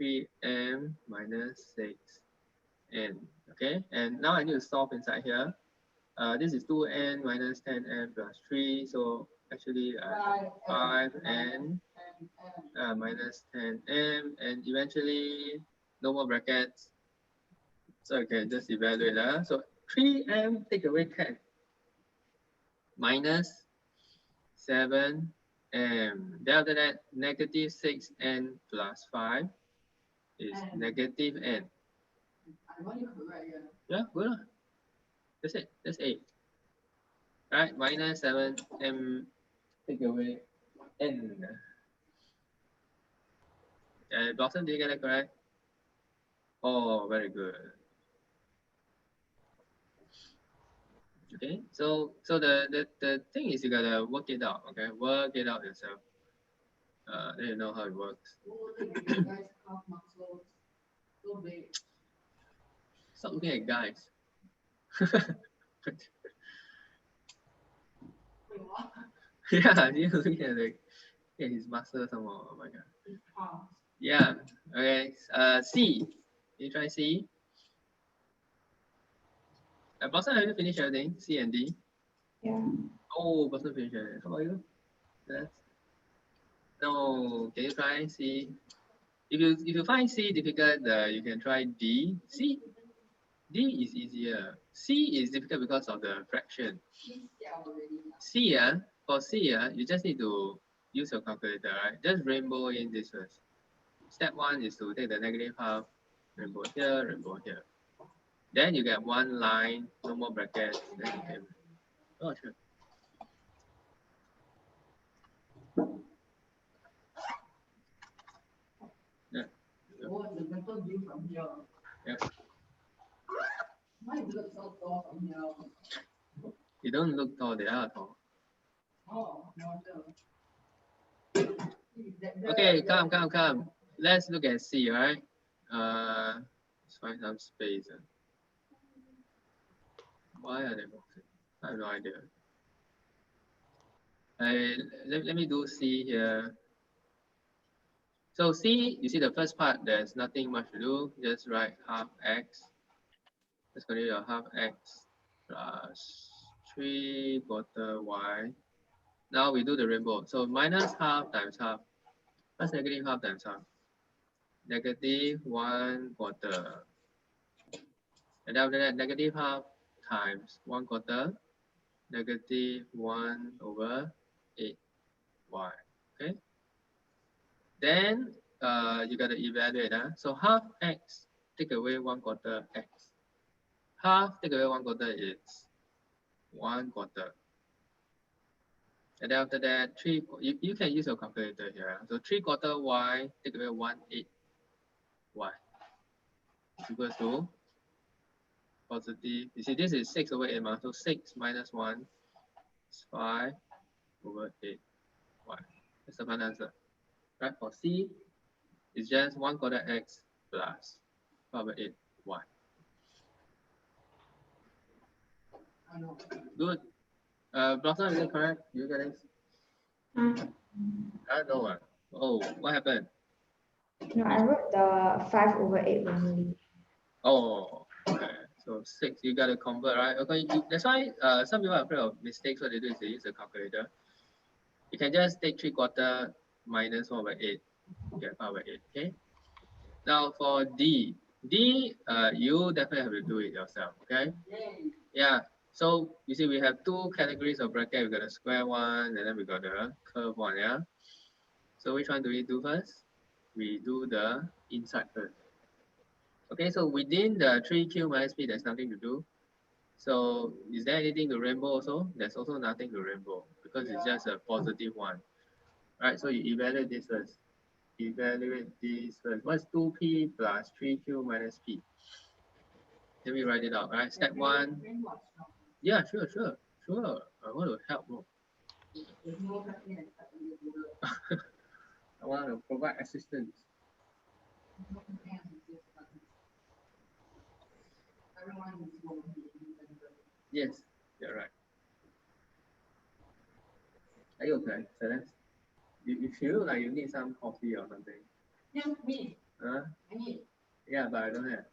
3m minus 6n. Okay, and now I need to solve inside here. This is 2n minus 10n plus 3. So actually 5n minus 10m. And eventually, no more brackets. So I can just evaluate. So 3m take away 10 minus 7m. Then after that, negative 6n plus 5 is negative n. Yeah, good. That's it. That's 8. Right? Minus 7m take away n. Blossom, did you get that correct? Oh, very good. Okay, so the thing is you gotta work it out. Okay, work it out yourself. Then you know how it works. Stop looking at guys. Yeah, you looking at his muscle some more. Oh my god. Yeah. Okay. C. You try C. Blossom, have you finished everything? C and D. Yeah. Oh, Blossom finished everything. How about you? Yes. No. Can you try C? If you find C difficult, you can try D. C. D is easier. C is difficult because of the fraction. C, for C, you just need to use your calculator, right? Just rainbow in this first. Step 1 is to take the negative half, rainbow here, rainbow here. Then you get one line, no more brackets. Then you can. Oh, sure. Yeah. What is the better view from here? Yeah. Why is it so tall from here? You don't look tall, they are tall. Oh, no wonder. Okay, come. Let's look at C, right? Let's find some space. Why are they boxing? I have no idea. Let me do C here. So C, you see the first part, there's nothing much to do. Just write half x. Let's continue your half x plus 3/4 y. Now we do the rainbow. So minus half times half. That's negative half times half. Negative 1/4. And after that, negative half times 1/4. Negative 1/8y. Okay. Then you got to evaluate. So half x take away 1/4 x. Half take away 1/4 is 1/4. And then after that, you can use your calculator here. So 3/4 y take away 1/8 y equals to positive. You see, this is 6 over 8, so 6 minus 1 is 5 over 8. Y. That's the final answer. Right? For C, it's just 1/4 x plus 5 over 8 y. I know. Good. Blossom, is it correct? You get it? I don't know. Oh, what happened? No, I wrote the 5 over 8 wrongly. Oh, okay. So 6, you got to convert, right? Okay, that's why some people are afraid of mistakes. What they do is they use a calculator. You can just take 3/4 minus 1 over 8, get 5 over 8, okay? Now for D, you definitely have to do it yourself, okay? Yay. Yeah, so you see we have 2 categories of bracket. We got a square one, and then we got the curve one, yeah? So which one do we do first? We do the inside first. Okay, so within the 3q minus p, there's nothing to do. So is there anything to rainbow also? There's also nothing to rainbow because it's just a positive one. Right, so you evaluate this first. Evaluate this first. What's 2p plus 3q minus p? Let me write it out, right? Step 1. Yeah, sure. I want to help more. There's no cutting and cutting the ruler. I want to provide assistance. No cutting and just cutting. Everyone is going to be independent. Yes, you're right. Are you okay, Celeste? You feel like you need some coffee or something? Yeah, me. Huh? I need. Yeah, but I don't have.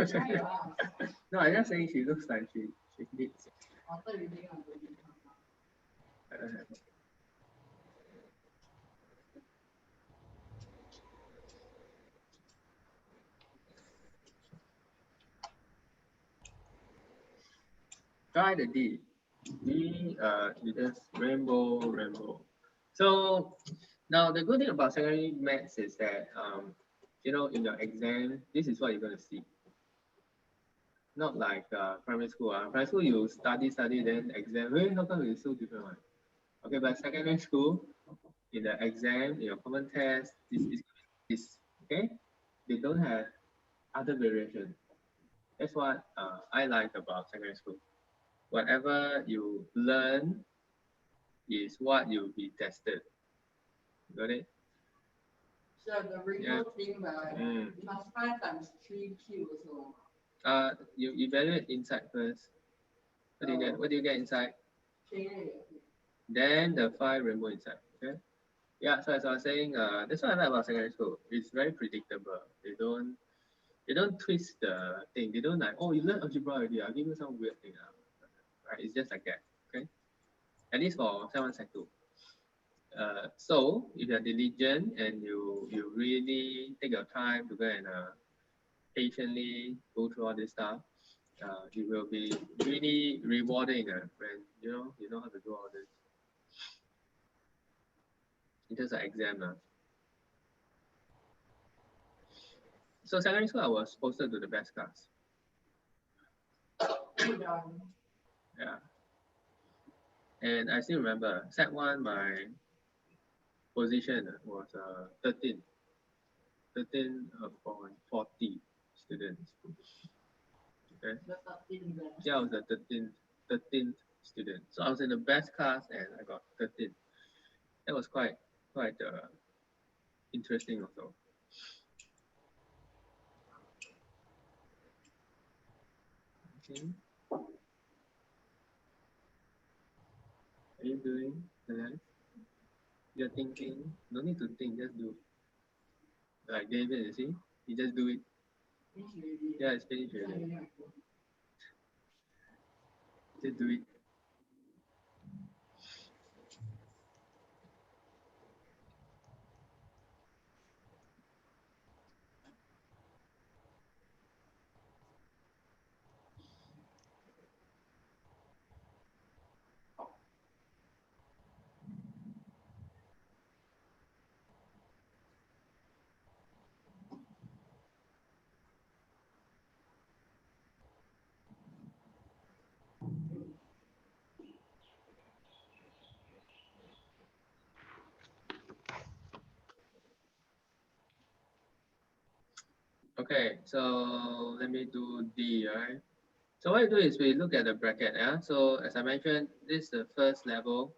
Try your ass. No, I'm just saying she looks like she needs. After you think I'm going to come out. I don't have. Try the D. D, you just rainbow. So now the good thing about secondary maths is that you know, in your exam, this is what you're going to see. Not like primary school. Primary school you study, then exam. Hey, how come it's so different one? Okay, but secondary school, in the exam, in your common test, this is okay. They don't have other variation. That's what I like about secondary school. Whatever you learn is what you'll be tested. Got it? So the rainbow thing, right? Mm. You must 5 times 3q also. You evaluate inside first. What do you get? What do you get inside? Okay. Then the 5 rainbow inside. Okay. Yeah. So as I was saying, that's what I like about secondary school. It's very predictable. They don't twist the thing. They don't like, oh, you learn algebra already. I'll give you some weird thing. Right? It's just like that. Okay. At least for Sec 1, Sec 2. So if you're diligent and you really take your time to go and patiently go through all this stuff, it will be really rewarding when you know how to do all this. In terms of exam. So secondary school I was posted to the best class. Yeah. And I still remember Sec 1 my position was 13 upon 40 students. Okay. Yeah, I was the 13th student. So I was in the best class and I got 13. That was quite interesting also. Okay. Are you doing the You're thinking? No need to think, just do. Like David, you see? You just do it. Yeah, it's finished already. Just do it. Okay, so let me do D, right? So what we do is we look at the bracket, yeah? So as I mentioned, this is the first level.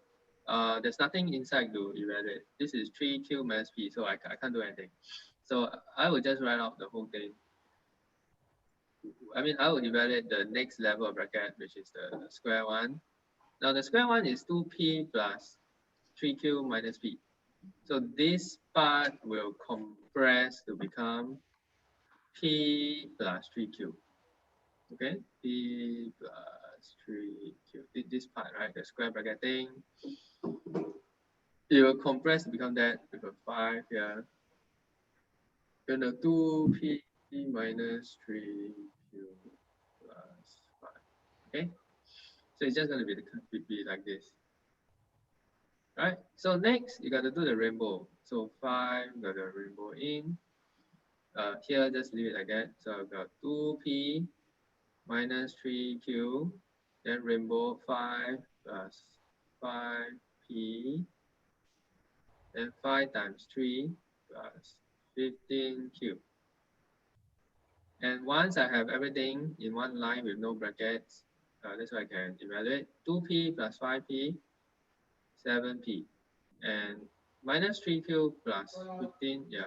There's nothing inside to evaluate. This is 3Q minus P, so I can't do anything. So I will just write out the whole thing. I mean, I will evaluate the next level of bracket, which is the square one. Now the square one is 2P plus 3Q minus P. So this part will compress to become P plus 3Q. Okay, P plus 3Q. This part, right? The square bracket thing. It will compress to become that with a 5 here. Then the 2P minus 3Q plus 5. Okay, so it's just going to be like this. Right, so next you got to do the rainbow. So 5 got the rainbow in. Here just leave it like that. So I've got 2P minus 3Q, then rainbow 5 plus 5P, then 5 times 3 plus 15Q. And once I have everything in one line with no brackets, that's why I can evaluate 2P plus 5P, 7P, and minus 3Q plus 15, yeah,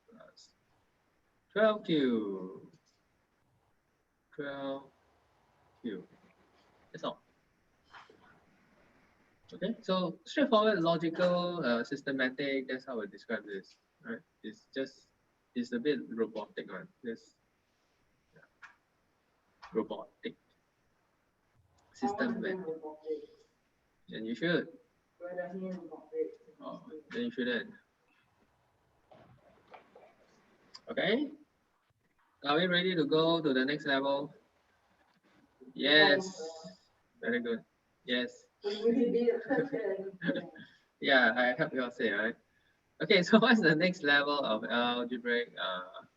plus 12Q. 12Q. That's all. Okay, so straightforward, logical, systematic. That's how I describe this. Right? It's a bit robotic, right? This robotic systematic, and you should. Oh, then you shouldn't. Okay. Are we ready to go to the next level? Yes. Very good. Yes. Yeah, I help you all say, right? Okay, so what's the next level of algebraic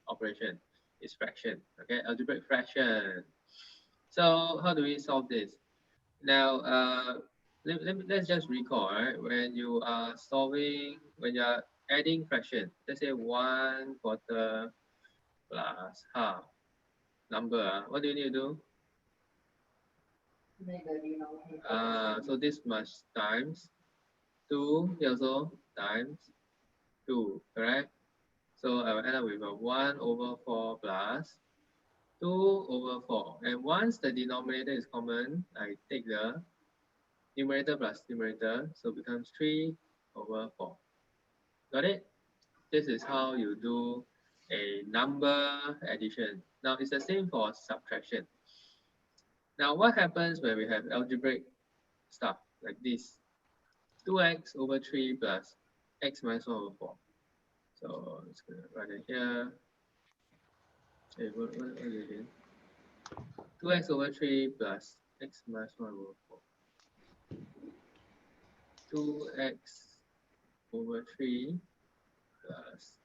operation? It's fraction. Okay, algebraic fraction. So how do we solve this? Now, let's just recall, right? When you are solving, when you are adding fraction, let's say 1/4 plus half number, what do you need to do? So this much times 2, here also times 2, correct? So I will end up with a 1/4 plus 2/4. And once the denominator is common, I take the numerator plus numerator, so it becomes 3/4. Got it? This is how you do a number addition. Now it's the same for subtraction. Now what happens when we have algebraic stuff like this? 2x over 3 plus x minus 1/4. So it's going to write it here. Hey, what is it again? 2x over 3 plus x minus 1/4. 2x over 3 plus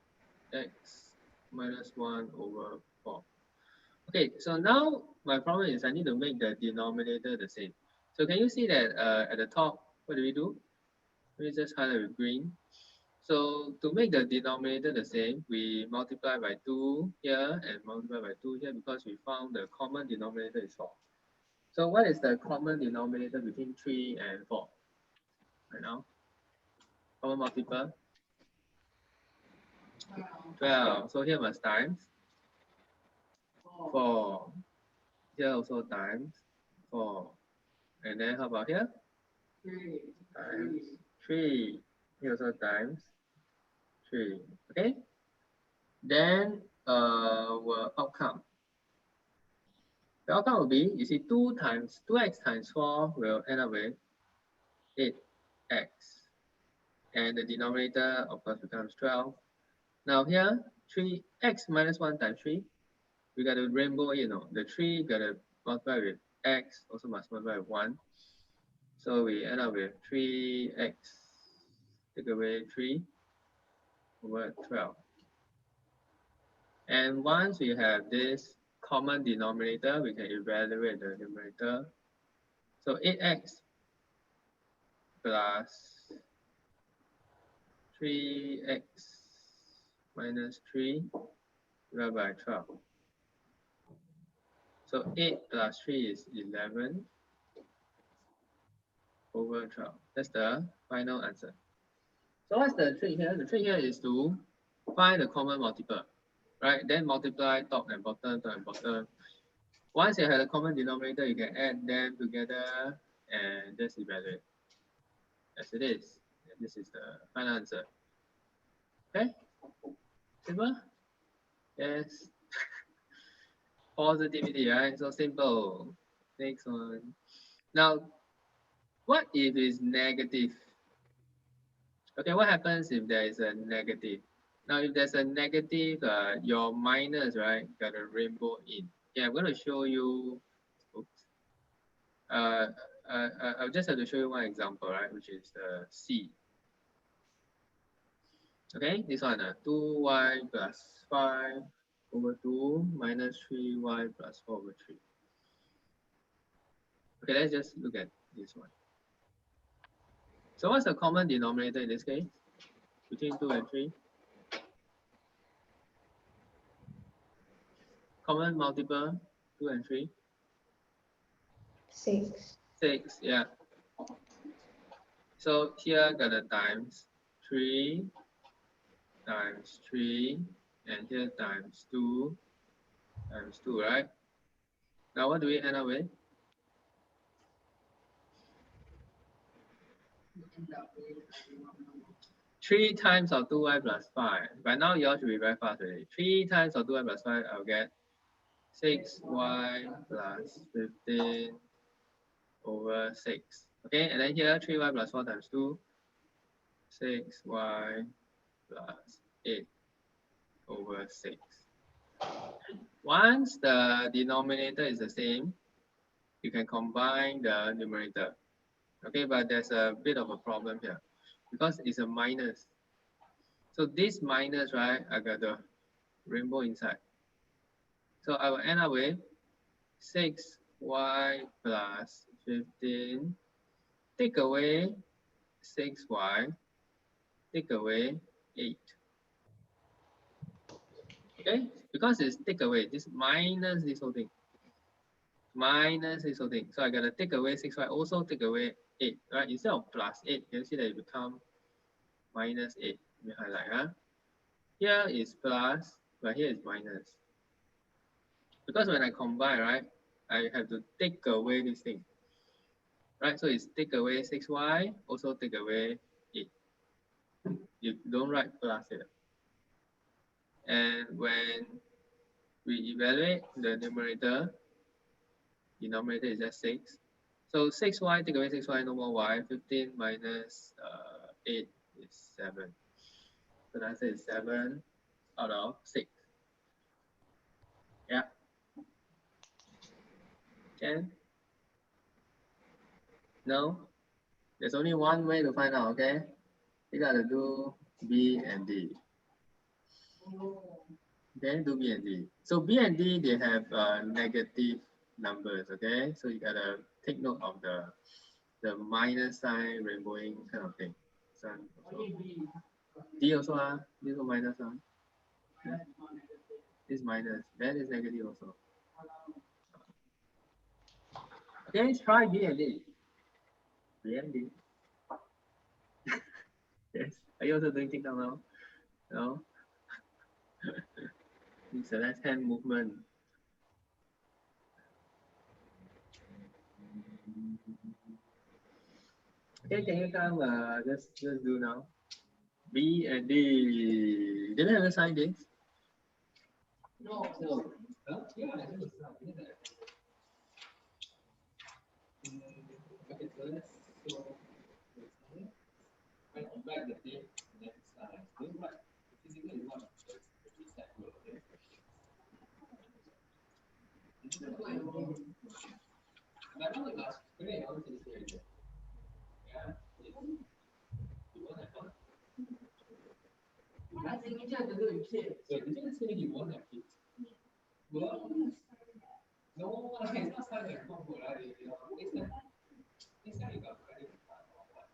x minus 1/4. Okay, so now my problem is I need to make the denominator the same. So can you see that at the top, what do? We just highlight with green. So to make the denominator the same, we multiply by 2 here and multiply by 2 here because we found the common denominator is 4. So what is the common denominator between 3 and 4? Right now? Common multiple? 12. So here must times 4. Here also times 4. And then how about here? Times 3. Here also times 3. Okay? Then our outcome. The outcome will be, you see, 2x times 4 will end up with 8x. And the denominator, of course, becomes 12. Now here, 3x minus 1 times 3, we got a rainbow, the 3 got to multiply with x, also must multiply with 1. So we end up with 3x, take away 3 over 12. And once we have this common denominator, we can evaluate the numerator. So 8x plus 3x minus 3 divided by 12. So 8 plus 3 is 11 over 12. That's the final answer. So what's the trick here? The trick here is to find the common multiple, right? Then multiply top and bottom, top and bottom. Once you have a common denominator, you can add them together and just evaluate as it is. And this is the final answer. Okay? Simple? Yes. Positivity, right? So simple. Next one. Now, what if it's negative? Okay, what happens if there is a negative? Now, if there's a negative, your minus, right, got a rainbow in. Yeah, I'm going to show you. Oops. I'll just have to show you one example, right, which is C. Okay, this one, 2y plus 5 over 2 minus 3y plus 4 over 3. Okay, let's just look at this one. So what's the common denominator in this case between 2 and 3? Common multiple 2 and 3? 6. 6, yeah. So here got a times 3 times 3 and here times 2 times 2, right? Now what do we end up with? End up with 3 times of 2y plus 5. By now, you all should be very fast already. 3 times of 2y plus 5, I'll get 6y plus 15 over 6. Okay, and then here, 3y plus 4 times 2, 6y plus 8 over 6. Once the denominator is the same, you can combine the numerator. Okay, but there's a bit of a problem here because it's a minus. So this minus, right, I got the rainbow inside. So I will end up with 6y plus 15, take away 6y, take away 8. Okay, because it's take away, this minus this whole thing. Minus this whole thing. So I gotta take away 6y, also take away 8, right? Instead of plus 8, you can see that it become minus 8. Let me highlight, huh? Here is plus, but here is minus. Because when I combine, right, I have to take away this thing. Right, so it's take away 6y, also take away 8. You don't write plus here. And when we evaluate the numerator, denominator is just 6. So 6y, take away 6y, no more y. 15 minus 8 is 7. So the answer is 7 out of 6. Yeah. Can? No? There's only one way to find out, okay? You gotta do B and D. Okay, do B and D. So B and D, they have negative numbers, okay? So you gotta take note of the minus sign, rainbowing kind of thing. So, D also, D also minus, This minus, that is negative also. Okay, let's try B and D. B and D. Yes. Are you also doing things now? No? It's a left hand movement. Okay, can you come just do now? B and D. Did I ever sign this? No. Huh? Yeah, I think it's not. Okay, so let's go. Right, back the thing. Next do what physically what is that rule, okay? But not the last 3 hours is very good. Yeah. You want that one? I think you have to do it too. So did you say you want that kit? Well, no, it's not something like combo, right? You know, it's like you got credit card or what?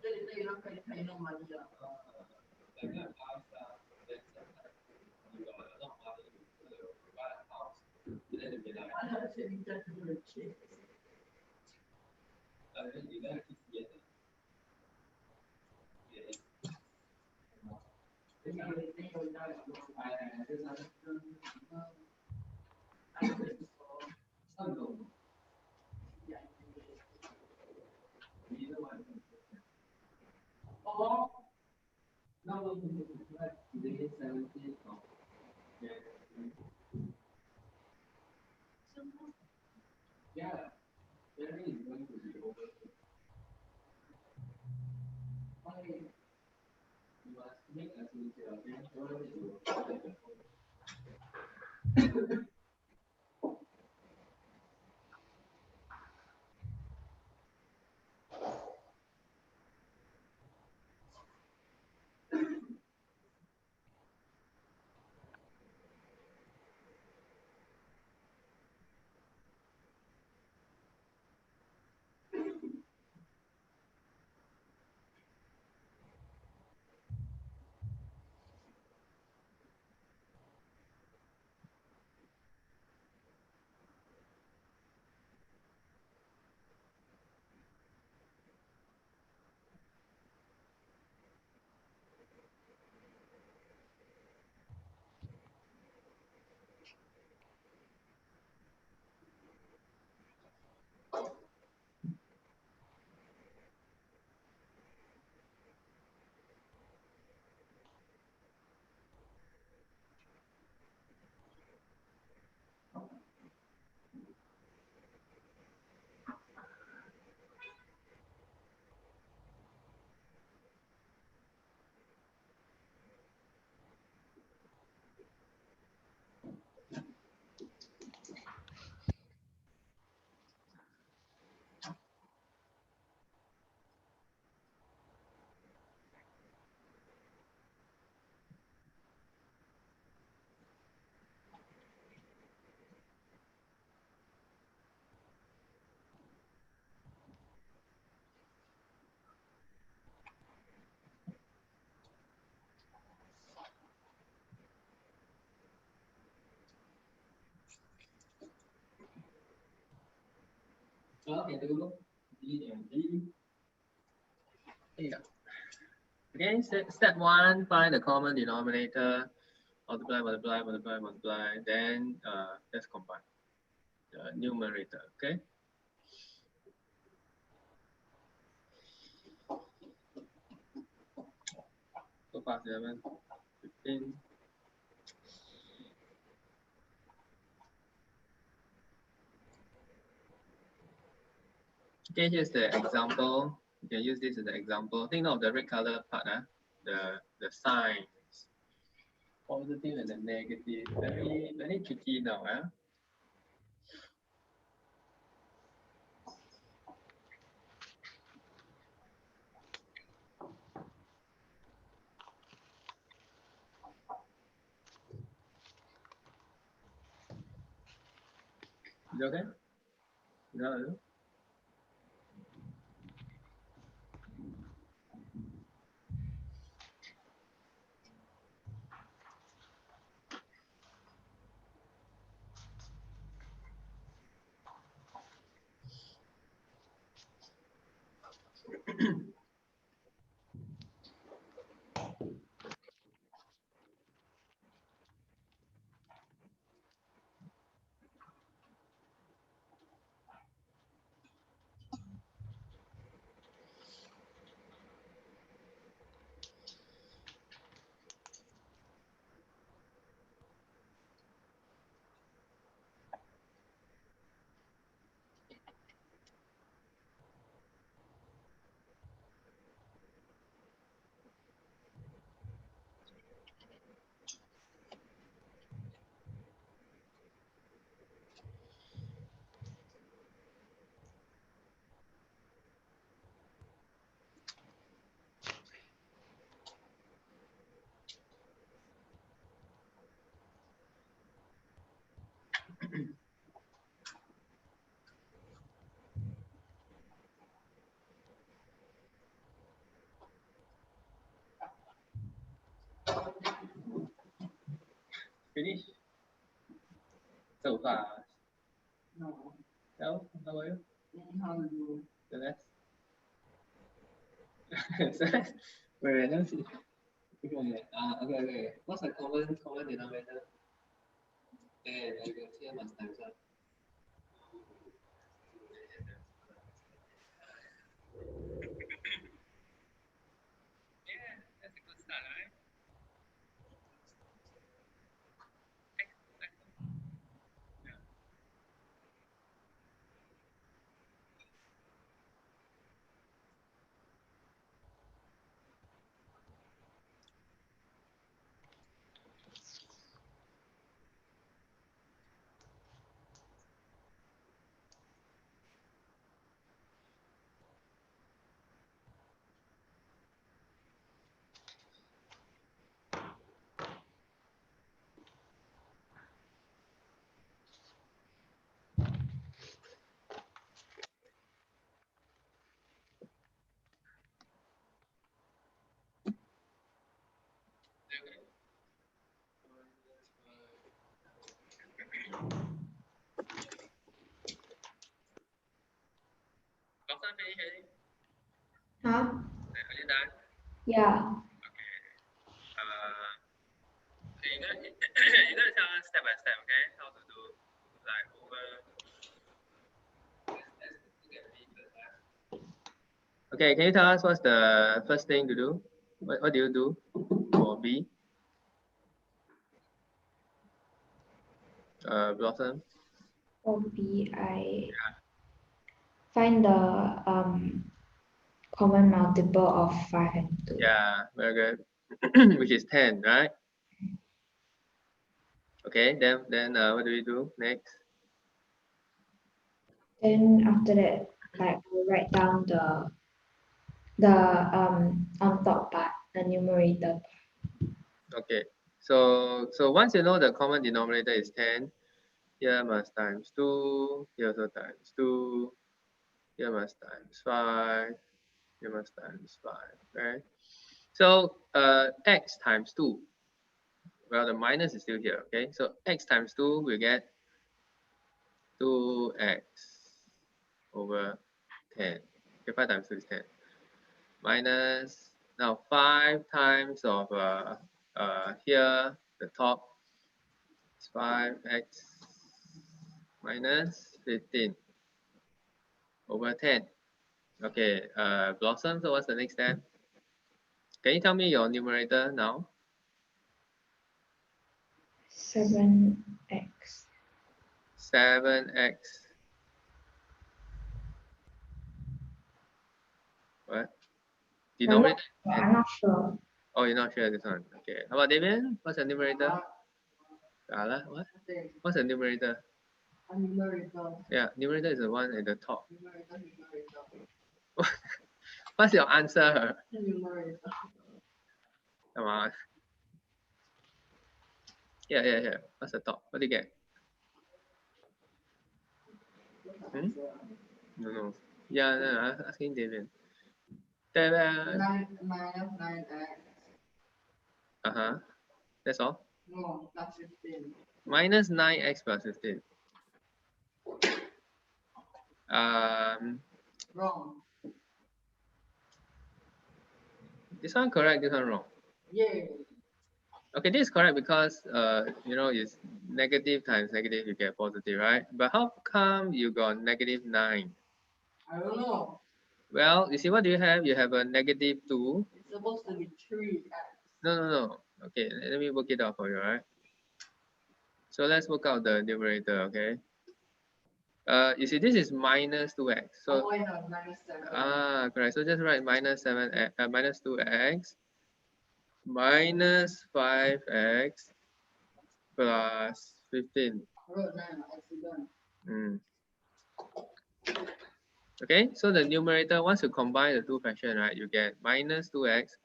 They don't pay no money. Like that last, that's you got a lot of Yeah. Okay, step 1, find the common denominator, multiply, multiply, multiply, multiply, then let's combine the numerator, okay? So far, 7, 15. Okay, here's the example. You can use this as an example. Think of the red color part, the signs. Positive and the negative. Very, very tricky now. Is it okay? No. Finish. So fast. How about you? How to do? The rest? Wait, let me see. Okay. What's the common denominator? And I got here must times up. Yeah, that's a good start, right? Doctor, finish already? Huh? Are you done? Yeah. You're gonna tell us step by step, okay? How to do like over. Okay, can you tell us what's the first thing to do? What do you do for B? Blossom. For B, I find the common multiple of 5 and 2. Yeah, very good. Which is 10, right? Okay, then what do we do next? Then after that, like we write down the on top part, the numerator. Okay, so once you know the common denominator is 10, here must times 2, here also times 2, here must times 5, here must times 5, right? So x times 2, well, the minus is still here, okay? So x times 2, we get 2x over 10. Okay, 5 times 2 is 10. Minus, now 5 times of here, the top is 5x minus 15 over 10. Okay, Blossom, so what's the next step? Can you tell me your numerator now? 7x. 7x. What? Denominator? I'm not sure. Oh, you're not sure this one. Okay. How about David? What's the numerator? What? What's the numerator? Numerator. Yeah, numerator is the one at the top. Numerator. What's your answer? Numerator. Come on. Yeah. What's the top? What do you get? No. Yeah, no, I'm asking David. David. 9 minus 9x. Uh-huh. That's all? No, plus 15. Minus 9x plus 15. Wrong. This one correct, this one wrong. Yay. Okay, this is correct because it's negative times negative, you get positive, right? But how come you got negative 9? I don't know. Well, you see, what do you have? You have a negative 2. It's supposed to be 3x. No. Okay, let me work it out for you, right? So let's work out the numerator, okay? You see, this is minus 2x. So I have minus 7. correct. So just write minus 2x minus 5x plus 15. I wrote 9 accident. Okay, so the numerator, once you combine the two fractions, right, you get minus 2x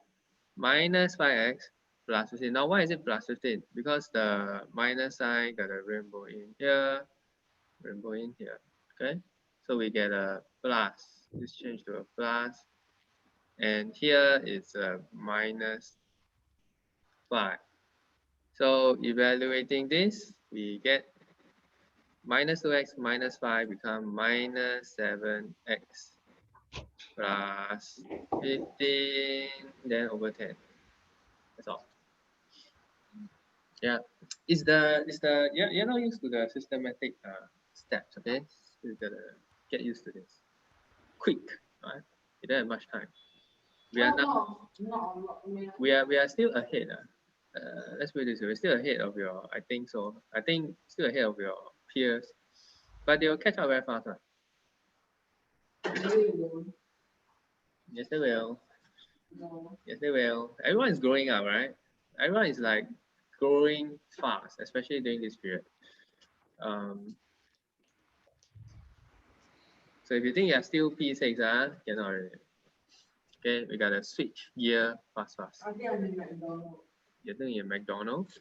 minus 5x plus 15. Now, why is it plus 15? Because the minus sign got a rainbow in here, rainbow in here. Okay, so we get a plus. This change to a plus. And here is a minus 5. So evaluating this, we get minus 2x minus 5 become minus 7x plus 15 then over 10. That's all. Yeah, you're not used to the systematic steps, okay? So you gotta get used to this. Quick, right? You don't have much time. We are now we are still ahead. Let's put it this way, we're still ahead of your, I think so. I think still ahead of your peers, but they will catch up very fast. Yes, they will. Yes, they will. Everyone is growing up, right? Everyone is like growing fast, especially during this period. So if you think you're still P6, cannot really. Okay, we gotta switch gear fast. I think I'm in McDonald's. You're doing in McDonald's?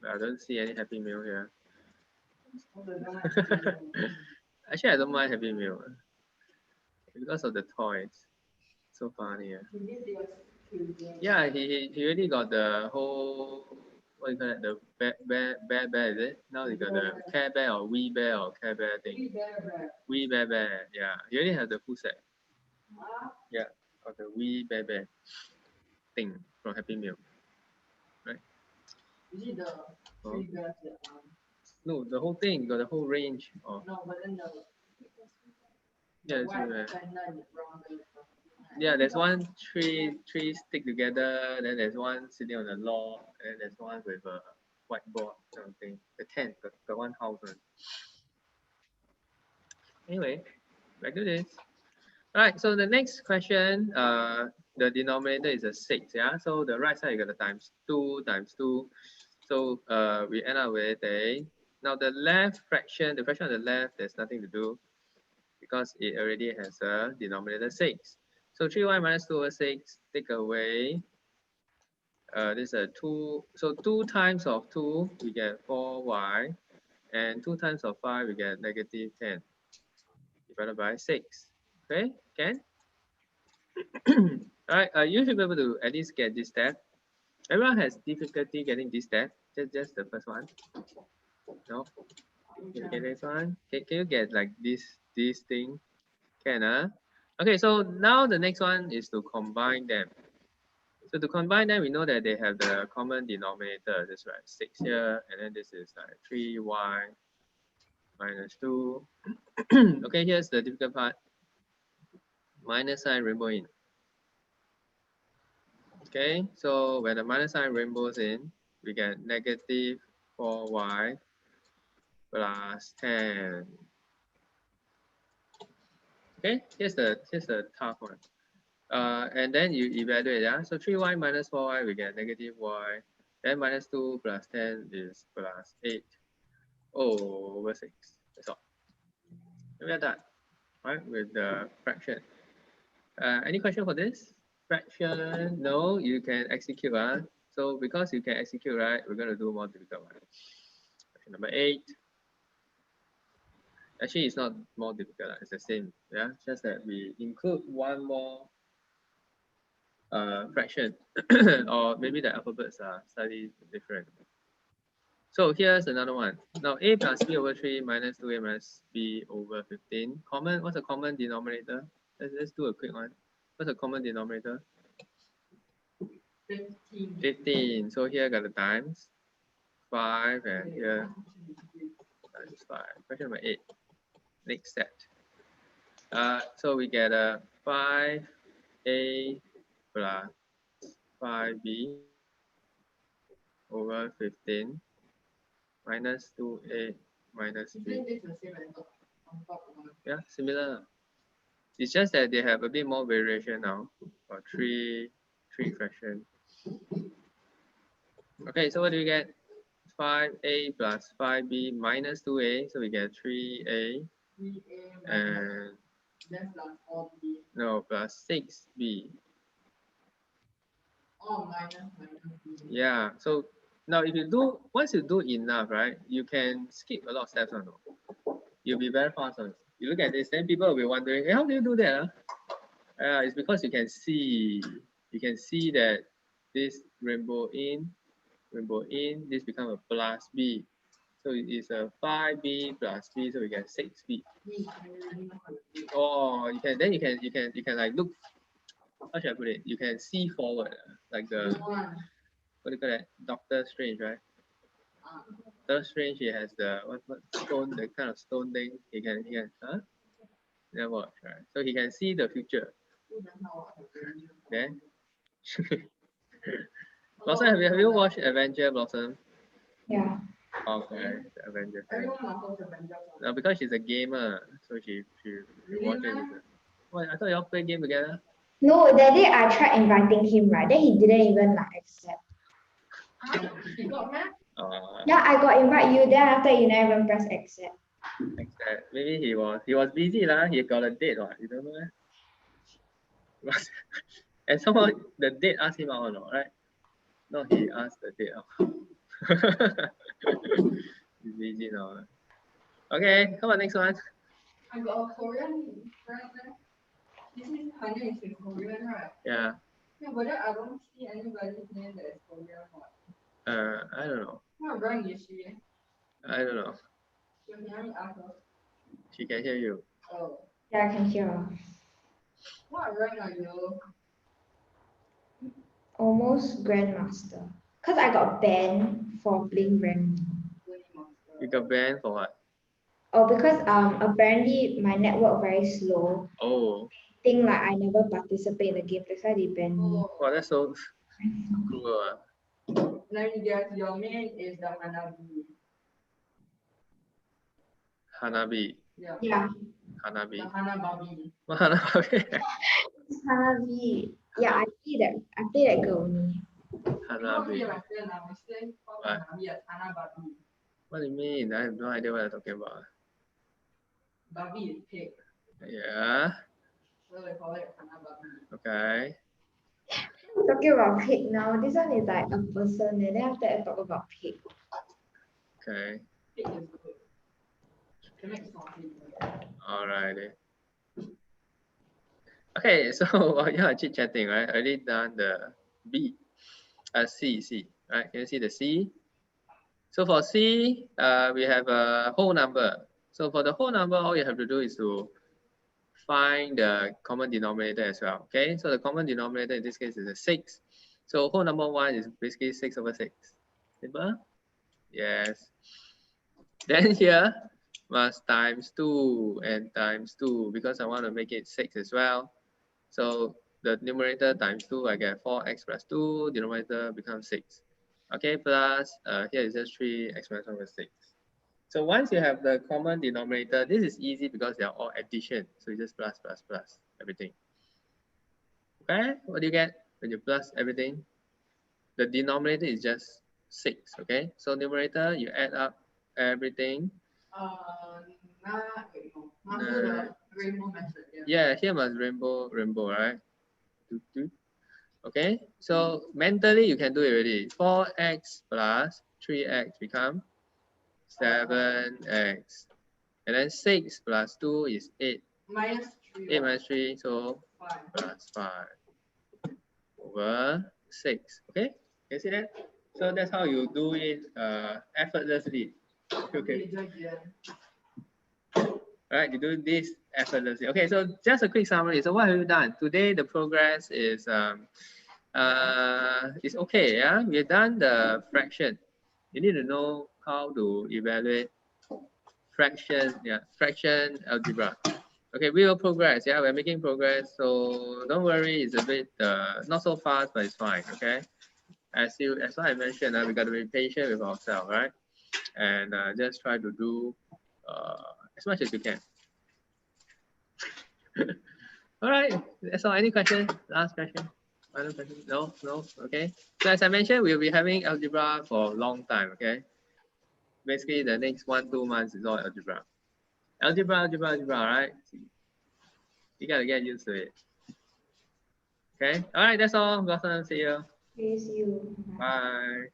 I don't see any Happy Meal here. Actually, I don't mind Happy Meal because of the toys. So funny. Yeah, he already got the whole, what do you call it, the bear, is it? Now he got the Care Bear or Wee Bear or Care Bear thing. Wee Bear, yeah. He already has the full set. Yeah, got the Wee Bear thing from Happy Meal. Right? Is it the three bears that No, the whole thing, got the whole range of. No, but then the Yeah, white panda and the brown bear. Yeah, there's one three stick together, then there's one sitting on the log, and then there's one with a whiteboard kind of thing. The tent, the one house one. Anyway, back to this. Alright, so the next question, the denominator is a 6, yeah? So the right side you got the times 2 times 2. So we end up with a, now the left fraction, the fraction on the left, there's nothing to do because it already has a denominator 6. So 3y minus 2 over 6, take away, this is a 2, so 2 times of 2, we get 4y, and 2 times of 5, we get negative 10, divided by 6. Okay, can? Alright, you should be able to at least get this step. Everyone has difficulty getting this step, just the first one. No? Okay, next one. Can you get like this thing? Can, Okay, so now the next one is to combine them. So to combine them, we know that they have the common denominator. This right, 6 here, and then this is like 3y minus 2. Okay, here's the difficult part. Minus sign rainbow in. Okay, so when the minus sign rainbows in, we get negative 4y plus 10. Okay, here's the tough one. And then you evaluate, yeah. So 3y minus 4y, we get negative y. Then minus 2 plus 10 is plus 8 over 6. That's all. We are done, right, with the fraction. Any question for this? Fraction, no, you can execute. So because you can execute, right, we're going to do more difficult one. Question number 8. Actually, it's not more difficult. It's the same. Yeah, just that we include one more fraction, or maybe the alphabets are slightly different. So here's another one. Now a plus b over 3 minus 2a minus b over 15. Common. What's a common denominator? Let's do a quick one. What's a common denominator? 15. So here I got the times 5, and here times 5. Question number 8. Next set. So we get a 5a plus 5b over 15 minus 2a minus b. Yeah, similar. It's just that they have a bit more variation now, or three fractions. Okay, so what do we get? 5a plus 5b minus 2a, so we get 3a, and no, plus 6b. Oh, minus b. Yeah, so now if you do, once you do enough, right, you can skip a lot of steps. You'll be very fast. You look at this, then people will be wondering, hey, how do you do that? It's because you can see that this rainbow in, this become a plus b. So it's a 5b plus b, so we get 6b. Me, I really know how to do it. Oh, you can like look. How should I put it? You can see forward, like the Go on. what do you call that? Doctor Strange, right? Doctor Strange, he has the what stone, the kind of stone thing. He can huh? Never watch, right? So he can see the future. Who the hell are you? Then Blossom, have you watched Avenger Blossom? Yeah. Okay, the Avenger fan. Everyone must watch Avengers. No, because she's a gamer, so she Really, watches man? it. What, I thought y'all play game together. No, that day I tried inviting him, right? Then he didn't even like accept. You got mad? Yeah, Yeah, I got invite you, then after you never even press accept. maybe he was busy lah. He got a date, what? You don't know eh? And somehow the date asked him out or not, right? No, he asked the date out. He's busy now. Okay, come on, next one. I got a Korean friend there. This is her name is in Korean, right? Yeah, Yeah, but then I don't see anybody's name that is Korean. What? I don't know. What rank is she? I don't know. So can you ask her? She can hear you. Oh, Yeah, I can hear. what rank are you? Almost grandmaster. Cause I got banned for playing rank. You got banned for what? Oh, because apparently my network very slow. Oh, Think like I never participate in the game, that's why they banned me. Oh, wow, that's so cruel. let me guess. Your main is the Hanabi. Hanabi. Yeah. Yeah, Hanabi. The Hanababi. Hanabi. it's Hanabi. Yeah, I play that girl only. Hanabi. You know what I now? I say What? Hanabi as Hanababi. What do you mean? I have no idea what you're talking about. Babi is pig. Yeah. So they call it Hanababi. Okay. Talking about pig now, this one is like a person, and then after I talk about pig. Okay. Pig is good. Can make sausage. Alrighty. Okay, so while you are chit chatting, right? I already done the B, C, right? Can you see the C? So for C, we have a whole number. So for the whole number, all you have to do is to find the common denominator as well. Okay, so the common denominator in this case is a 6. So whole number 1 is basically 6 over 6. Simple? Yes. Then here must times 2 and times 2 because I want to make it 6 as well. So the numerator times 2, I get 4x plus 2, denominator becomes 6. Okay, plus here is just 3x minus 1 over 6. So once you have the common denominator, this is easy because they are all addition. So you just plus, plus, plus everything. Okay, what do you get when you plus everything? The denominator is just 6. Okay, so numerator, you add up everything. Wait, no. Must do the rainbow method. Yeah, here must rainbow, right? Okay, so mentally you can do it already. 4x plus 3x become 7x. And then 6 plus 2 is 8. Minus 3. 8 minus 3, so 5. plus 5 over 6. Okay, can you see that? So that's how you do it effortlessly. Okay. Right, you do this effortlessly. Okay, so just a quick summary. So what have you done? Today the progress is it's okay. Yeah, we've done the fraction. You need to know how to evaluate fraction. Yeah, fraction algebra. Okay, we will progress. Yeah, we're making progress. So don't worry, it's a bit not so fast, but it's fine. Okay, as I mentioned, we got to be patient with ourselves, right? And just try to do as much as you can. All right, that's all. Any question? Last question? Final question? No? Okay. So as I mentioned, we'll be having algebra for a long time, okay? Basically, the next 1-2 months is all algebra. Algebra, all right? You gotta get used to it. Okay? All right, that's all. Blossom, see you. See you. Bye.